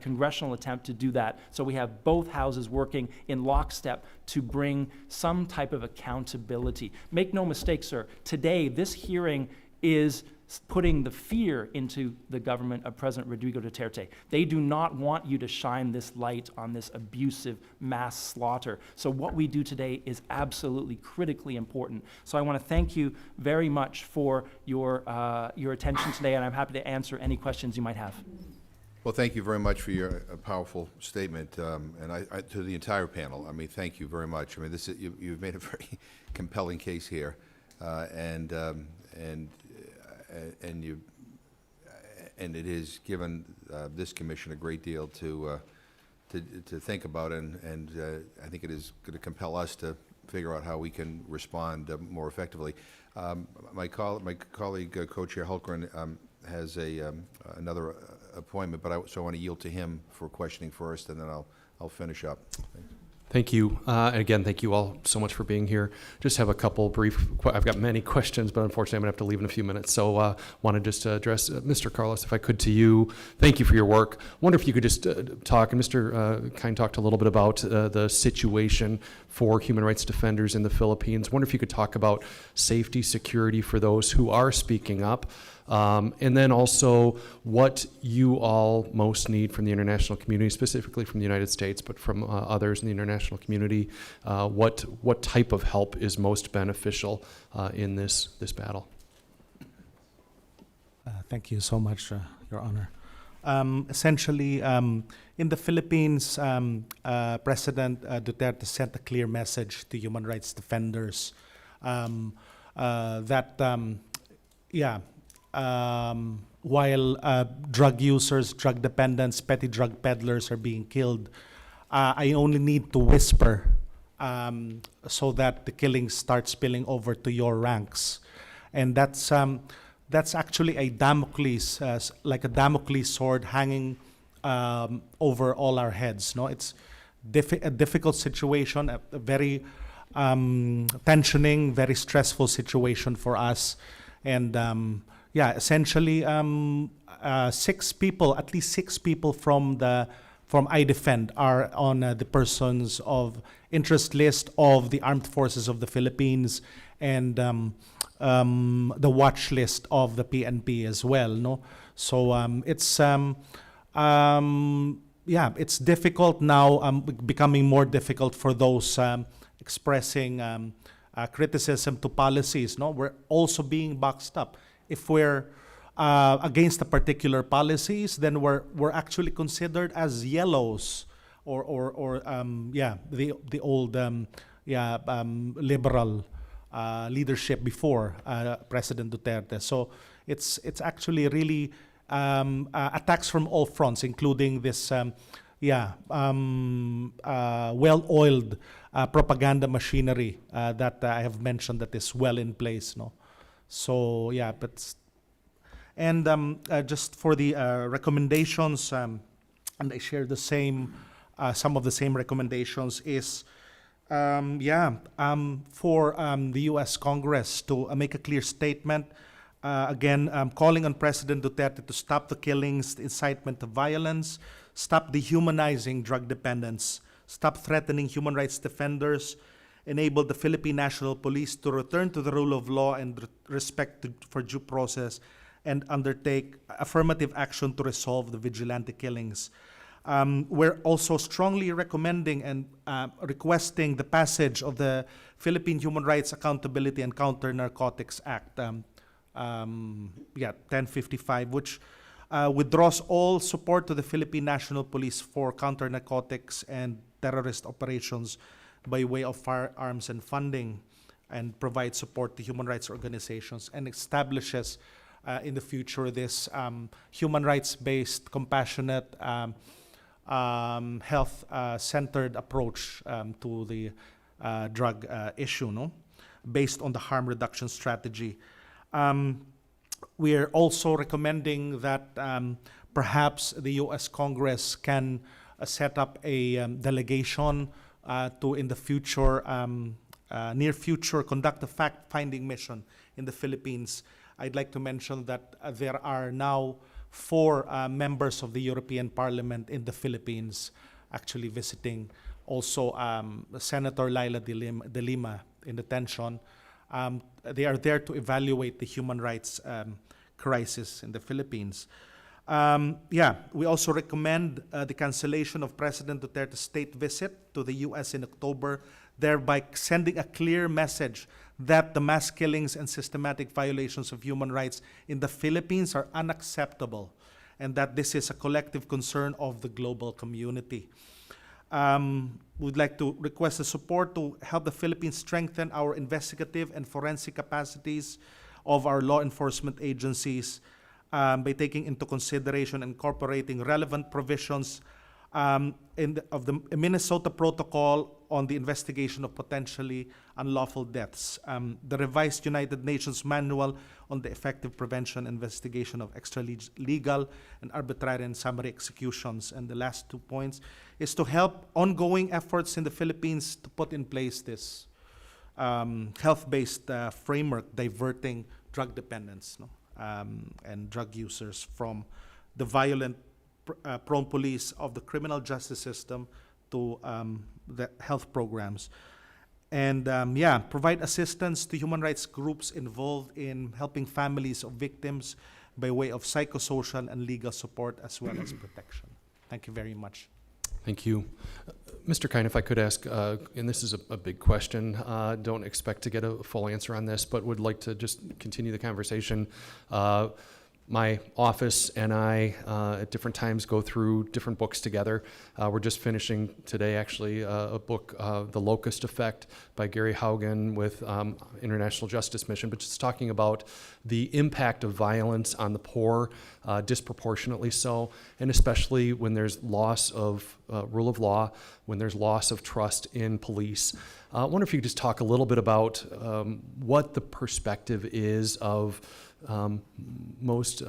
S6: congressional attempt to do that. So we have both houses working in lockstep to bring some type of accountability. Make no mistake, sir, today this hearing is putting the fear into the government of President Rodrigo Duterte. They do not want you to shine this light on this abusive mass slaughter. So what we do today is absolutely critically important. So I want to thank you very much for your attention today, and I'm happy to answer any questions you might have.
S1: Well, thank you very much for your powerful statement, and to the entire panel. I mean, thank you very much. I mean, you've made a very compelling case here, and it has given this commission a great deal to think about, and I think it is going to compel us to figure out how we can respond more effectively. My colleague, Co-Chair Hultgren, has another appointment, but so I want to yield to him for questioning first, and then I'll finish up. Thanks.
S2: Thank you. And again, thank you all so much for being here. Just have a couple brief, I've got many questions, but unfortunately I'm gonna have to leave in a few minutes. So want to just address Mr. Carlos, if I could, to you. Thank you for your work. Wonder if you could just talk, and Mr. Kine talked a little bit about the situation for human rights defenders in the Philippines. Wonder if you could talk about safety, security for those who are speaking up. And then also what you all most need from the international community, specifically from the United States, but from others in the international community. What type of help is most beneficial in this battle?
S3: Thank you so much, Your Honor. Essentially, in the Philippines, President Duterte sent a clear message to human rights defenders while drug users, drug dependents, petty drug peddlers are being killed, I only need to whisper so that the killings start spilling over to your ranks. And that's actually a Damocles, like a Damocles sword hanging over all our heads. No, it's a difficult situation, a very tensioning, very stressful situation for us. And essentially, at least six people from I Defend are on the persons of interest list of the Armed Forces of the Philippines and the watch list of the PNP as well. No, so it's difficult now, becoming more difficult for those expressing criticism to policies. No, we're also being boxed up. If we're against the particular policies, then we're actually considered as yellows, or the old liberal leadership before President Duterte. So it's actually really attacks from all fronts, including this well-oiled propaganda machinery that I have mentioned that is well in place. No, so just for the recommendations, and I share the same, some of the same recommendations is, for the U.S. Congress to make a clear statement, again, calling on President Duterte to stop the killings, the incitement to violence, stop dehumanizing drug dependents, stop threatening human rights defenders, enable the Philippine National Police to return to the rule of law and respect for due process, and undertake affirmative action to resolve the vigilante killings. We're also strongly recommending and requesting the passage of the Philippine Human Rights Accountability and Counter Narcotics Act, 1055, which withdraws all support to the Philippine National Police for counter narcotics and terrorist operations by way of firearms and funding, and provides support to human rights organizations, and establishes in the future this human rights-based, compassionate, health-centered approach to the drug issue, no? Based on the harm reduction strategy. We are also recommending that perhaps the U.S. Congress can set up a delegation to, in the future, near future, conduct a fact-finding mission in the Philippines. I'd like to mention that there are now 4 members of the European Parliament in the Philippines actually visiting. Also, Senator Laila de Lima in detention. They are there to evaluate the human rights crisis in the Philippines. We also recommend the cancellation of President Duterte's state visit to the U.S. in October, thereby sending a clear message that the mass killings and systematic violations of human rights in the Philippines are unacceptable, and that this is a collective concern of the global community. We'd like to request the support to help the Philippines strengthen our investigative and forensic capacities of our law enforcement agencies by taking into consideration and incorporating relevant provisions of the Minnesota Protocol on the investigation of potentially unlawful deaths. The revised United Nations Manual on the Effective Prevention and Investigation of Extralegal and Arbitrary and Summary Executions. And the last 2 points is to help ongoing efforts in the Philippines to put in place this health-based framework diverting drug dependents, no? And drug users from the violent, prone police of the criminal justice system to the health programs. And provide assistance to human rights groups involved in helping families of victims by way of psychosocial and legal support as well as protection. Thank you very much.
S2: Thank you. Mr. Kine, if I could ask, and this is a big question, don't expect to get a full answer on this, but would like to just continue the conversation. My office and I, at different times, go through different books together. We're just finishing today, actually, a book, The Locust Effect by Gary Haugen with International Justice Mission, but just talking about the impact of violence on the poor, disproportionately so, and especially when there's loss of rule of law, when there's loss of trust in police. I wonder if you could just talk a little bit about what the perspective is of most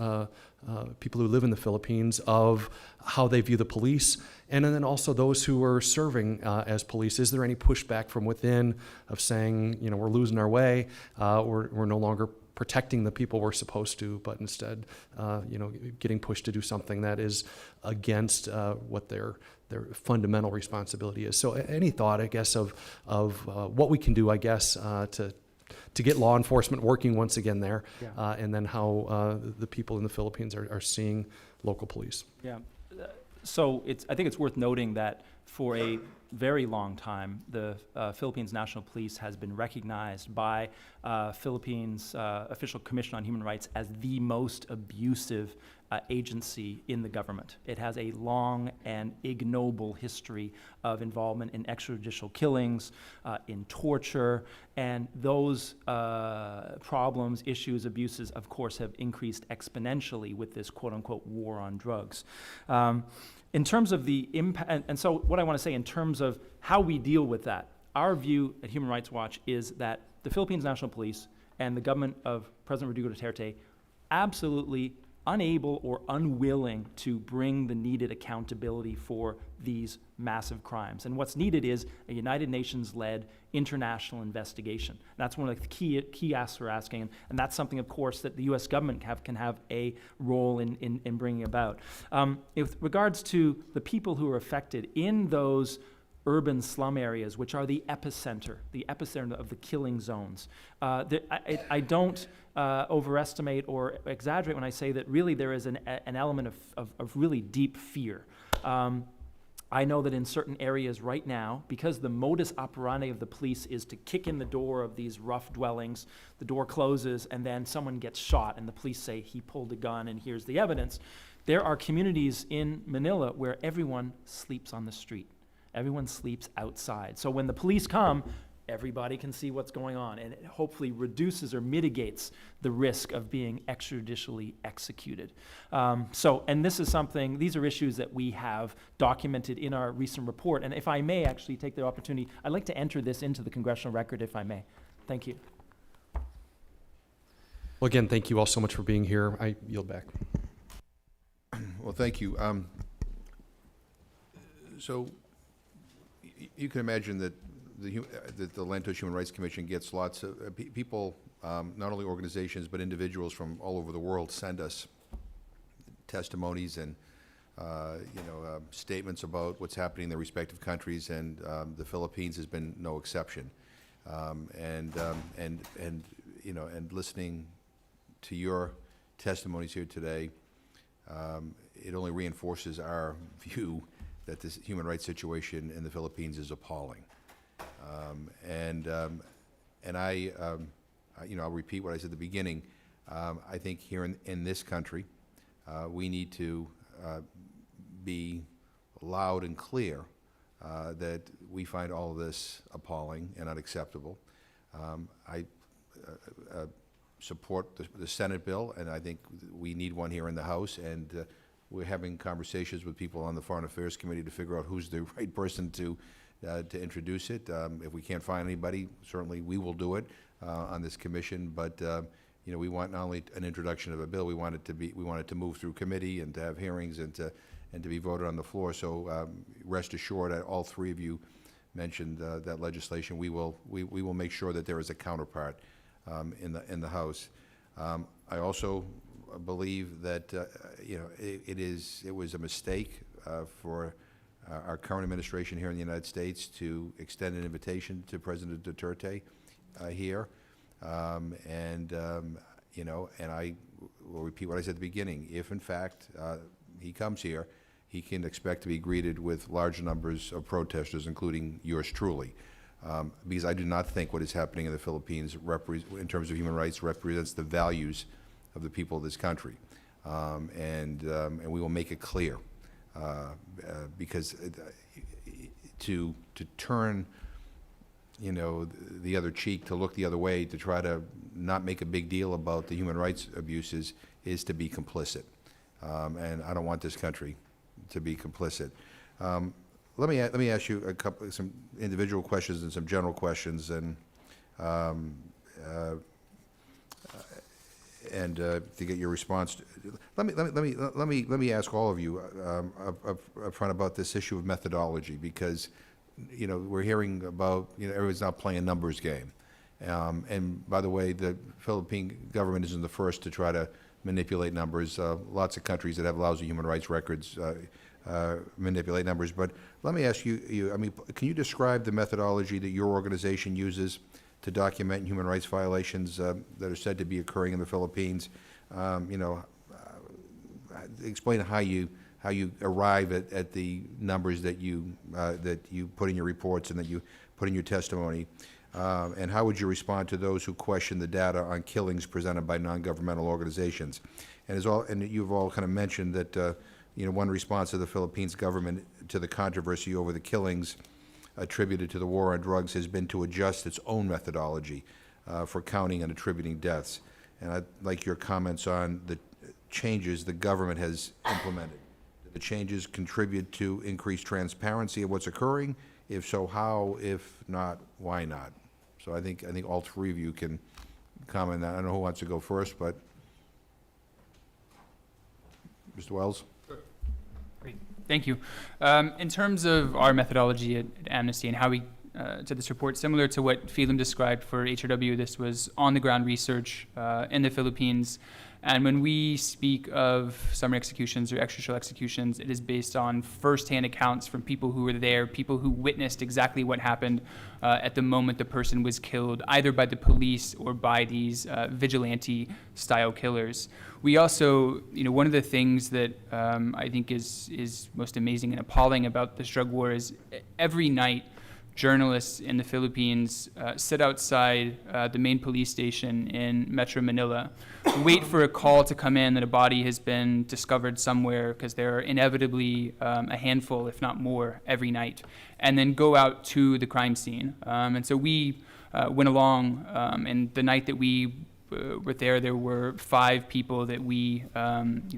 S2: people who live in the Philippines, of how they view the police, and then also those who are serving as police. Is there any pushback from within of saying, you know, we're losing our way, we're no longer protecting the people we're supposed to, but instead, you know, getting pushed to do something that is against what their fundamental responsibility is. So any thought, I guess, of what we can do, I guess, to get law enforcement working once again there, and then how the people in the Philippines are seeing local police.
S6: Yeah. So I think it's worth noting that for a very long time, the Philippines National Police has been recognized by Philippines Official Commission on Human Rights as the most abusive agency in the government. It has a long and ignoble history of involvement in extrajudicial killings, in torture, and those problems, issues, abuses, of course, have increased exponentially with this quote-unquote war on drugs. In terms of the impact, and so what I want to say in terms of how we deal with that, our view at Human Rights Watch is that the Philippines National Police and the government of President Rodrigo Duterte absolutely unable or unwilling to bring the needed accountability for these massive crimes. And what's needed is a United Nations-led international investigation. That's one of the key asks we're asking, and that's something, of course, that the U.S. government can have a role in bringing about. With regards to the people who are affected in those urban slum areas, which are the epicenter of the killing zones. I don't overestimate or exaggerate when I say that really there is an element of really deep fear. I know that in certain areas right now, because the modus operandi of the police is to kick in the door of these rough dwellings, the door closes, and then someone gets shot, and the police say he pulled a gun and here's the evidence. There are communities in Manila where everyone sleeps on the street. Everyone sleeps outside. So when the police come, everybody can see what's going on, and it hopefully reduces or mitigates the risk of being extrajudicially executed. And this is something, these are issues that we have documented in our recent report. And if I may actually take the opportunity, I'd like to enter this into the congressional record, if I may. Thank you.
S2: Well, again, thank you all so much for being here. I yield back.
S1: Well, thank you. So you can imagine that the Lantos Human Rights Commission gets lots of people, not only organizations, but individuals from all over the world send us testimonies and statements about what's happening in their respective countries, and the Philippines has been no exception. And listening to your testimonies here today, it only reinforces our view that this human rights situation in the Philippines is appalling. I'll repeat what I said at the beginning. I think here in this country, we need to be loud and clear that we find all of this appalling and unacceptable. I support the Senate bill, and I think we need one here in the House, and we're having conversations with people on the Foreign Affairs Committee to figure out who's the right person to to introduce it. If we can't find anybody, certainly we will do it on this commission. But we want not only an introduction of a bill, we want it to move through committee and to have hearings and to be voted on the floor. So rest assured, all three of you mentioned that legislation. We will make sure that there is a counterpart in the House. I also believe that it was a mistake for our current administration here in the United States to extend an invitation to President Duterte here, and I will repeat what I said at the beginning. If in fact he comes here, he can expect to be greeted with large numbers of protesters, including yours truly. Because I do not think what is happening in the Philippines in terms of human rights represents the values of the people of this country. And we will make it clear, because to turn the other cheek, to look the other way, to try to not make a big deal about the human rights abuses is to be complicit. And I don't want this country to be complicit. Let me ask you some individual questions and some general questions, and to get your response. Let me ask all of you up front about this issue of methodology, because we're hearing about everyone's not playing a numbers game, and by the way, the Philippine government isn't the first to try to manipulate numbers. Lots of countries that have lousy human rights records manipulate numbers. But let me ask you, I mean, can you describe the methodology that your organization uses to document human rights violations that are said to be occurring in the Philippines? Explain how you arrive at the numbers that you put in your reports and that you put in your testimony. And how would you respond to those who question the data on killings presented by non-governmental organizations? And you've all kind of mentioned that one response of the Philippines government to the controversy over the killings attributed to the war on drugs has been to adjust its own methodology for counting and attributing deaths. And I'd like your comments on the changes the government has implemented. Do the changes contribute to increased transparency of what's occurring? If so, how? If not, why not? So I think all three of you can comment on that. I don't know who wants to go first, but Mr. Wells?
S5: Great, thank you. In terms of our methodology at Amnesty and how we did this report, similar to what Phelim described for HRW, this was on-the-ground research in the Philippines. And when we speak of summary executions or extrajudicial executions, it is based on first-hand accounts from people who were there, people who witnessed exactly what happened at the moment the person was killed, either by the police or by these vigilante-style killers. We also, one of the things that I think is most amazing and appalling about this drug war is every night journalists in the Philippines sit outside the main police station in Metro Manila, wait for a call to come in that a body has been discovered somewhere, because there are inevitably a handful, if not more, every night, and then go out to the crime scene. And so we went along, and the night that we were there were 5 people that we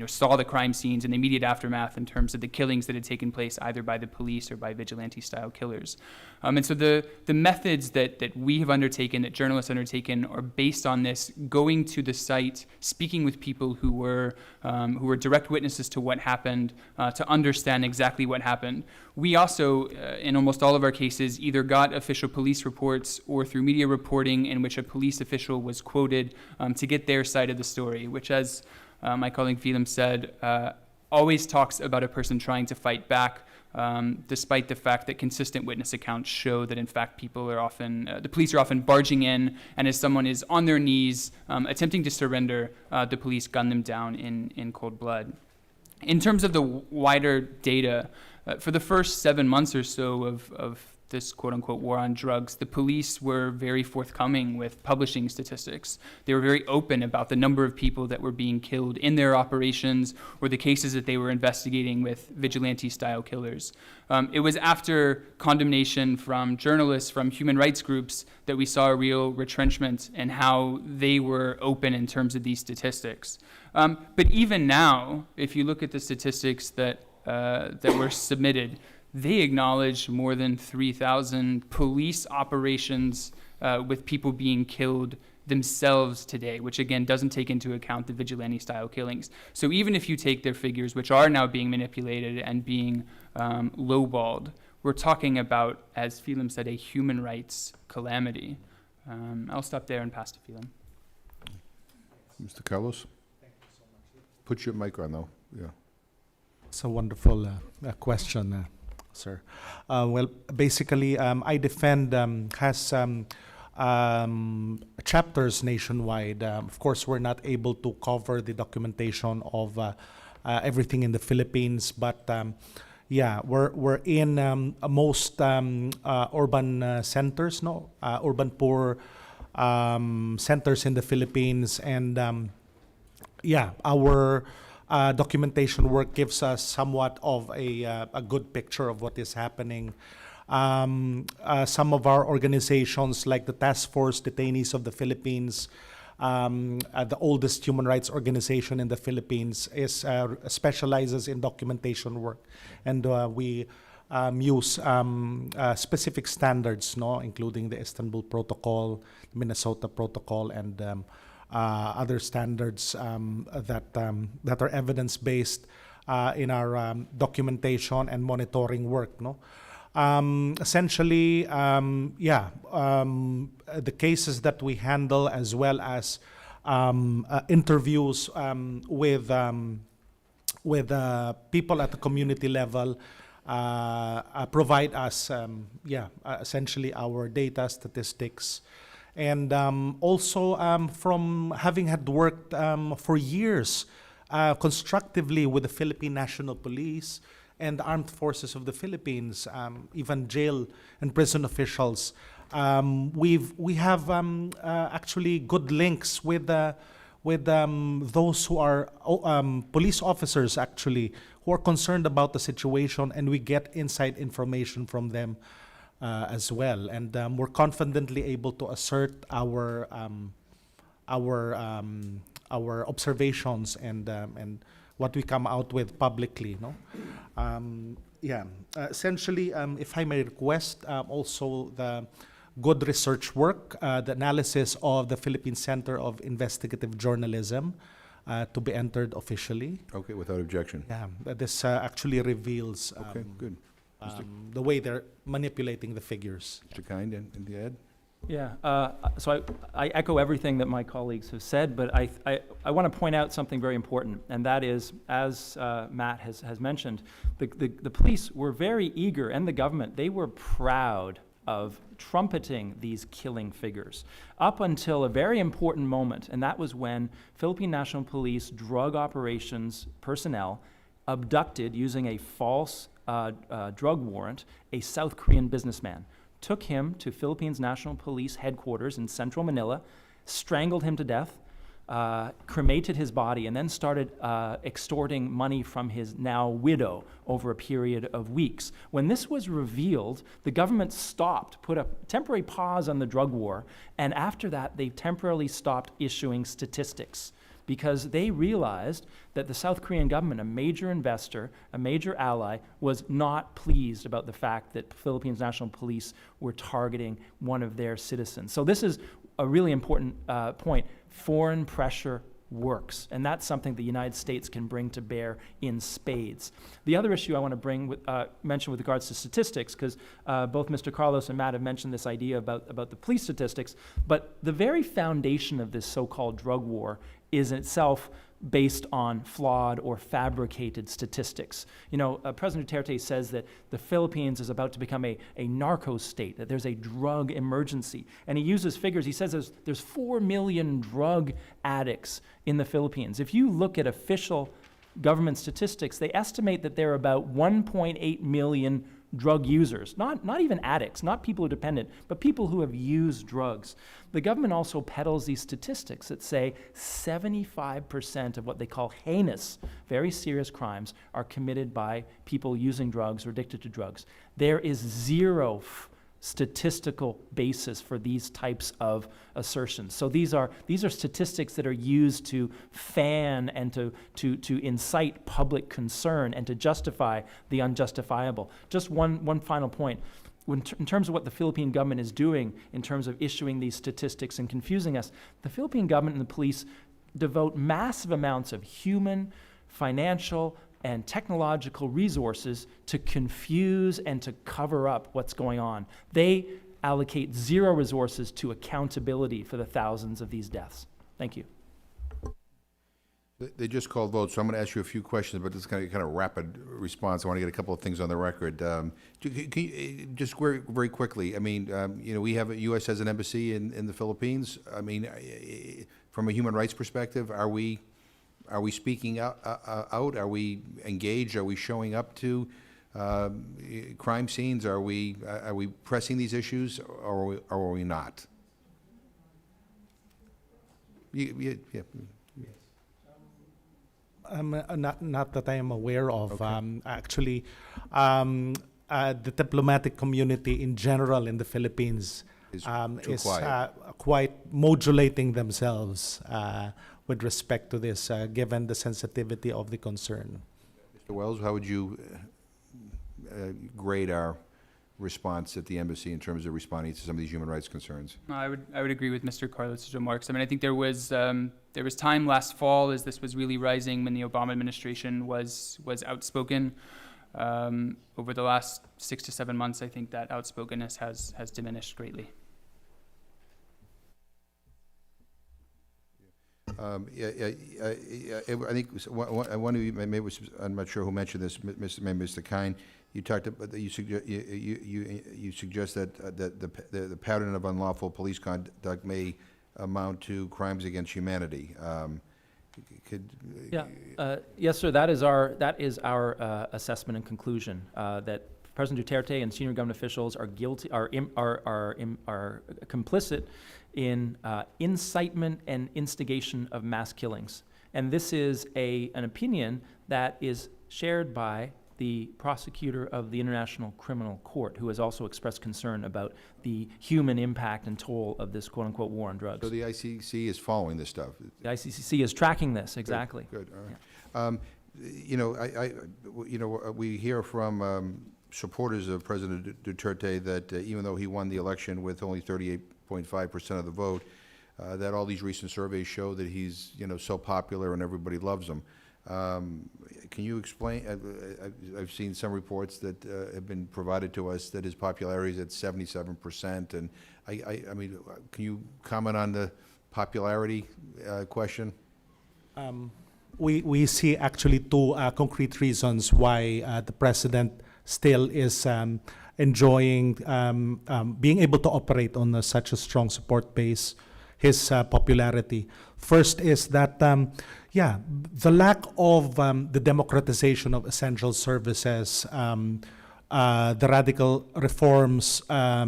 S5: saw the crime scenes and the immediate aftermath in terms of the killings that had taken place either by the police or by vigilante-style killers. And so the methods that we have undertaken, that journalists undertaken, are based on this, going to the site, speaking with people who were direct witnesses to what happened, to understand exactly what happened. We also, in almost all of our cases, either got official police reports or through media reporting in which a police official was quoted to get their side of the story, which, as my colleague Phelim said, always talks about a person trying to fight back, despite the fact that consistent witness accounts show that, in fact, the police are often barging in, and as someone is on their knees attempting to surrender, the police gun them down in cold blood. In terms of the wider data, for the first 7 months or so of this quote-unquote war on drugs, the police were very forthcoming with publishing statistics. They were very open about the number of people that were being killed in their operations or the cases that they were investigating with vigilante-style killers. It was after condemnation from journalists, from human rights groups, that we saw a real retrenchment in how they were open in terms of these statistics. But even now, if you look at the statistics that were submitted, they acknowledged more than 3,000 police operations with people being killed themselves today, which again doesn't take into account the vigilante style killings. So even if you take their figures, which are now being manipulated and being lowballed, we're talking about, as Phelim said, a human rights calamity. I'll stop there and pass to Phelim.
S1: Mr. Carlos? Put your mic on, though. Yeah.
S3: It's a wonderful question, sir. Well, basically, IDefend has chapters nationwide. Of course, we're not able to cover the documentation of everything in the Philippines, but yeah, we're in most urban centers, no, urban poor centers in the Philippines, and yeah, our documentation work gives us somewhat of a good picture of what is happening. Some of our organizations, like the Task Force Detainees of the Philippines, the oldest human rights organization in the Philippines, specializes in documentation work, and we use specific standards, no, including the Istanbul Protocol, Minnesota Protocol, and other standards that are evidence-based in our documentation and monitoring work, no. Essentially, the cases that we handle, as well as interviews with people at the community level, provide us, essentially our data, statistics, and also from having had worked for years constructively with the Philippine National Police and the Armed Forces of the Philippines, even jail and prison officials. We have actually good links with those who are police officers, actually, who are concerned about the situation, and we get inside information from them as well. And we're confidently able to assert our observations and what we come out with publicly, no? Essentially, if I may request, also the good research work, the analysis of the Philippine Center of Investigative Journalism to be entered officially.
S1: Okay, without objection.
S3: Yeah, this actually reveals
S1: Okay, good.
S3: the way they're manipulating the figures.
S1: Mr. Kind, and the ad?
S6: Yeah, so I echo everything that my colleagues have said, but I want to point out something very important, and that is, as Matt has mentioned, the police were very eager, and the government, they were proud of trumpeting these killing figures up until a very important moment, and that was when Philippine National Police drug operations personnel abducted, using a false drug warrant, a South Korean businessman, took him to Philippines National Police headquarters in central Manila, strangled him to death, cremated his body, and then started extorting money from his now widow over a period of weeks. When this was revealed, the government stopped, put a temporary pause on the drug war, and after that, they temporarily stopped issuing statistics, because they realized that the South Korean government, a major investor, a major ally, was not pleased about the fact that Philippines National Police were targeting one of their citizens. So this is a really important point. Foreign pressure works, and that's something the United States can bring to bear in spades. The other issue I want to mention with regards to statistics, because both Mr. Carlos and Matt have mentioned this idea about the police statistics, but the very foundation of this so-called drug war is itself based on flawed or fabricated statistics. You know, President Duterte says that the Philippines is about to become a narco state, that there's a drug emergency. And he uses figures. He says there's 4 million drug addicts in the Philippines. If you look at official government statistics, they estimate that there are about 1.8 million drug users, not even addicts, not people who are dependent, but people who have used drugs. The government also peddles these statistics that say 75% of what they call heinous, very serious crimes are committed by people using drugs or addicted to drugs. There is zero statistical basis for these types of assertions. So these are statistics that are used to fan and to incite public concern and to justify the unjustifiable. Just one final point. In terms of what the Philippine government is doing in terms of issuing these statistics and confusing us, the Philippine government and the police devote massive amounts of human, financial, and technological resources to confuse and to cover up what's going on. They allocate zero resources to accountability for the thousands of these deaths. Thank you.
S1: They just called vote, so I'm going to ask you a few questions, but this kind of rapid response. I want to get a couple of things on the record. Just very quickly, I mean, we have, U.S. has an embassy in the Philippines. I mean, from a human rights perspective, are we speaking out? Are we engaged? Are we showing up to crime scenes? Are we pressing these issues, or are we not? Yeah.
S3: Not that I am aware of.
S1: Okay.
S3: Actually, the diplomatic community in general in the Philippines
S1: Is too
S3: is
S1: quiet.
S3: quite modulating themselves with respect to this, given the sensitivity of the concern.
S1: Mr. Wells, how would you grade our response at the embassy in terms of responding to some of these human rights concerns?
S5: I would agree with Mr. Carlos' remarks. I mean, I think there was time last fall as this was really rising when the Obama administration was outspoken. Over the last 6 to 7 months, I think that outspokenness has diminished greatly.
S1: I think one of you, maybe it was, I'm not sure who mentioned this, maybe Mr. Kine, you talked about, you suggest that the pattern of unlawful police conduct may amount to crimes against humanity.
S6: Yes, sir. That is our assessment and conclusion that President Duterte and senior government officials are guilty, are complicit in incitement and instigation of mass killings. And this is an opinion that is shared by the prosecutor of the International Criminal Court, who has also expressed concern about the human impact and toll of this quote-unquote war on drugs.
S1: So the ICC is following this stuff?
S6: The ICCC is tracking this, exactly.
S1: Good, all right. We hear from supporters of President Duterte that even though he won the election with only 38.5% of the vote, that all these recent surveys show that he's, so popular and everybody loves him. Can you explain? I've seen some reports that have been provided to us that his popularity is at 77%, and I mean, can you comment on the popularity question?
S3: We see actually two concrete reasons why the president still is enjoying being able to operate on such a strong support base, his popularity. First is that, the lack of the democratization of essential services, the radical reforms,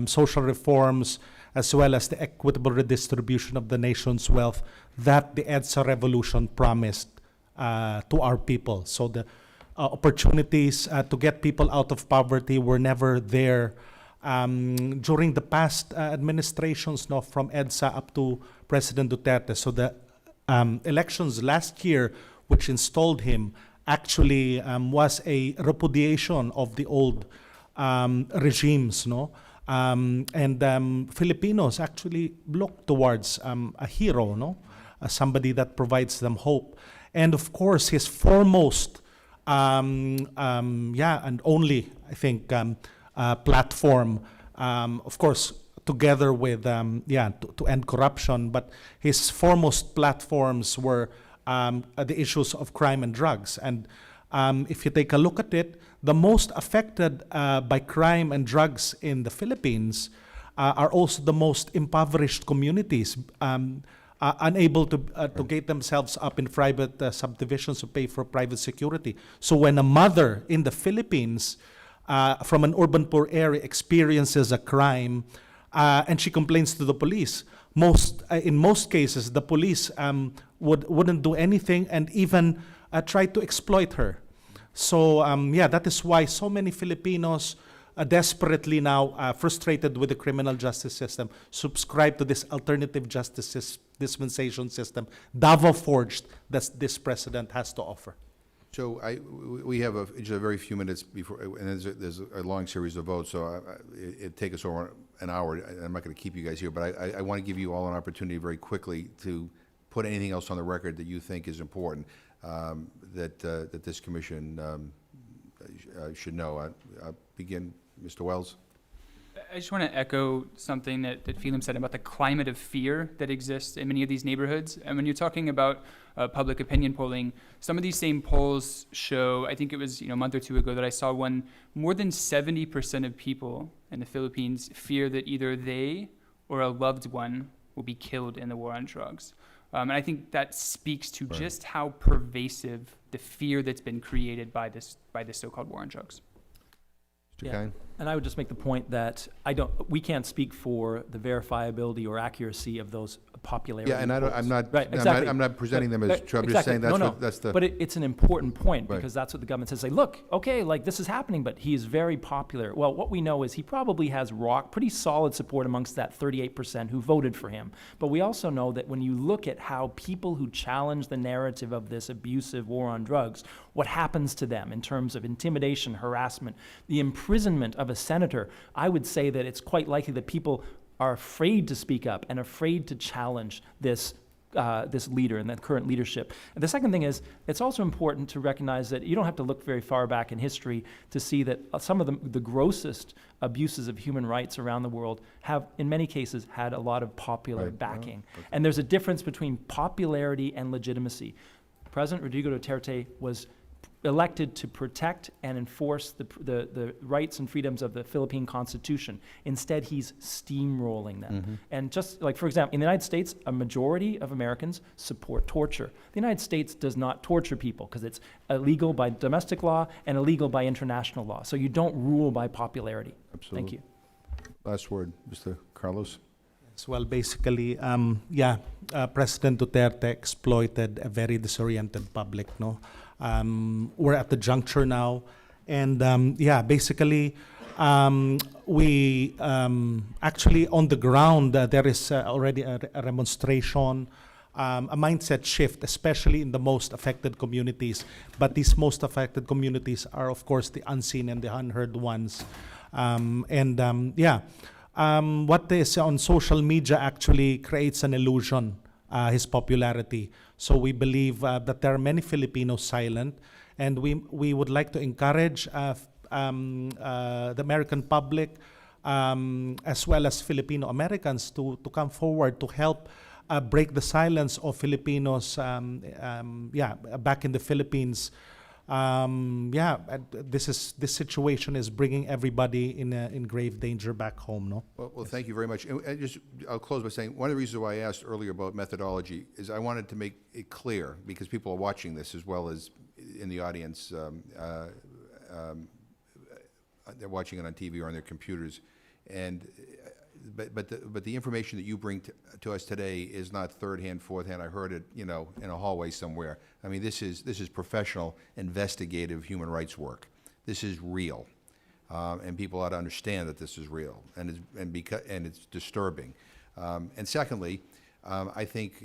S3: social reforms, as well as the equitable redistribution of the nation's wealth that the EDSA revolution promised to our people. So the opportunities to get people out of poverty were never there during the past administrations, from EDSA up to President Duterte. So the elections last year, which installed him, actually was a repudiation of the old regimes, and Filipinos actually look towards a hero, somebody that provides them hope. And of course, his foremost, and only, I think, platform, of course, together with, to end corruption, but his foremost platforms were the issues of crime and drugs. And if you take a look at it, the most affected by crime and drugs in the Philippines are also the most impoverished communities, unable to get themselves up in private subdivisions to pay for private security. So when a mother in the Philippines from an urban poor area experiences a crime and she complains to the police, in most cases the police wouldn't do anything and even try to exploit her. So that is why so many Filipinos desperately now frustrated with the criminal justice system, subscribe to this alternative justice dispensation system, Davao forged, that this president has to offer.
S1: So we have just a very few minutes before, and there's a long series of votes, so it'd take us over an hour. I'm not going to keep you guys here, but I want to give you all an opportunity very quickly to put anything else on the record that you think is important that this commission should know. I'll begin, Mr. Wells.
S5: I just want to echo something that Phelim said about the climate of fear that exists in many of these neighborhoods. And when you're talking about public opinion polling, some of these same polls show, I think it was a month or two ago that I saw one, more than 70% of people in the Philippines fear that either they or a loved one will be killed in the war on drugs. And I think that speaks to just how pervasive the fear that's been created by this so-called war on drugs.
S1: Mr.
S6: Yeah.
S1: Kine?
S6: And I would just make the point that we can't speak for the verifiability or accuracy of those popularity
S1: Yeah, and
S6: polls.
S1: I'm not,
S6: Right, exactly.
S1: I'm not presenting them as true. I'm just
S6: Exactly.
S1: saying
S6: No, no.
S1: that's the.
S6: But it's an important point
S1: Right.
S6: because that's what the government says. Say, look, okay, like this is happening, but he is very popular. Well, what we know is he probably has pretty solid support amongst that 38% who voted for him. But we also know that when you look at how people who challenge the narrative of this abusive war on drugs, what happens to them in terms of intimidation, harassment, the imprisonment of a senator, I would say that it's quite likely that people are afraid to speak up and afraid to challenge this leader and that current leadership. And the second thing is, it's also important to recognize that you don't have to look very far back in history to see that some of the grossest abuses of human rights around the world have, in many cases, had a lot of popular
S1: Right.
S6: backing. And there's a difference between popularity and legitimacy. President Rodrigo Duterte was elected to protect and enforce the rights and freedoms of the Philippine Constitution. Instead, he's steamrolling them. And just like, for example, in the United States, a majority of Americans support torture. The United States does not torture people because it's illegal by domestic law and illegal by international law. So you don't rule by popularity.
S1: Absolutely.
S6: Thank you.
S1: Last word, Mr. Carlos.
S3: Well, basically, President Duterte exploited a very disoriented public, no? We're at the juncture now, and basically, we actually on the ground, there is already a remonstration, a mindset shift, especially in the most affected communities. But these most affected communities are, of course, the unseen and the unheard ones. What is on social media actually creates an illusion, his popularity. So we believe that there are many Filipinos silent, and we would like to encourage the American public as well as Filipino Americans to come forward to help break the silence of Filipinos back in the Philippines. This situation is bringing everybody in grave danger back home, no?
S1: Well, thank you very much. And I'll close by saying, one of the reasons why I asked earlier about methodology is I wanted to make it clear, because people are watching this as well as in the audience, they're watching it on TV or on their computers, but the information that you bring to us today is not third hand, fourth hand. I heard it, in a hallway somewhere. I mean, this is professional, investigative human rights work. This is real, and people ought to understand that this is real, and it's disturbing. And secondly, I think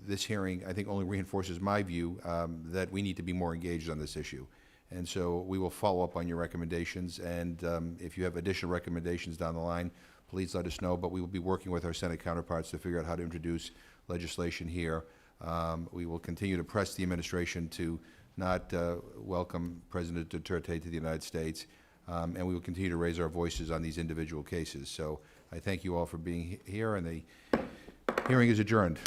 S1: this hearing only reinforces my view that we need to be more engaged on this issue. And so we will follow up on your recommendations, and if you have additional recommendations down the line, please let us know. But we will be working with our Senate counterparts to figure out how to introduce legislation here. We will continue to press the administration to not welcome President Duterte to the United States, and we will continue to raise our voices on these individual cases. So I thank you all for being here, and the hearing is adjourned.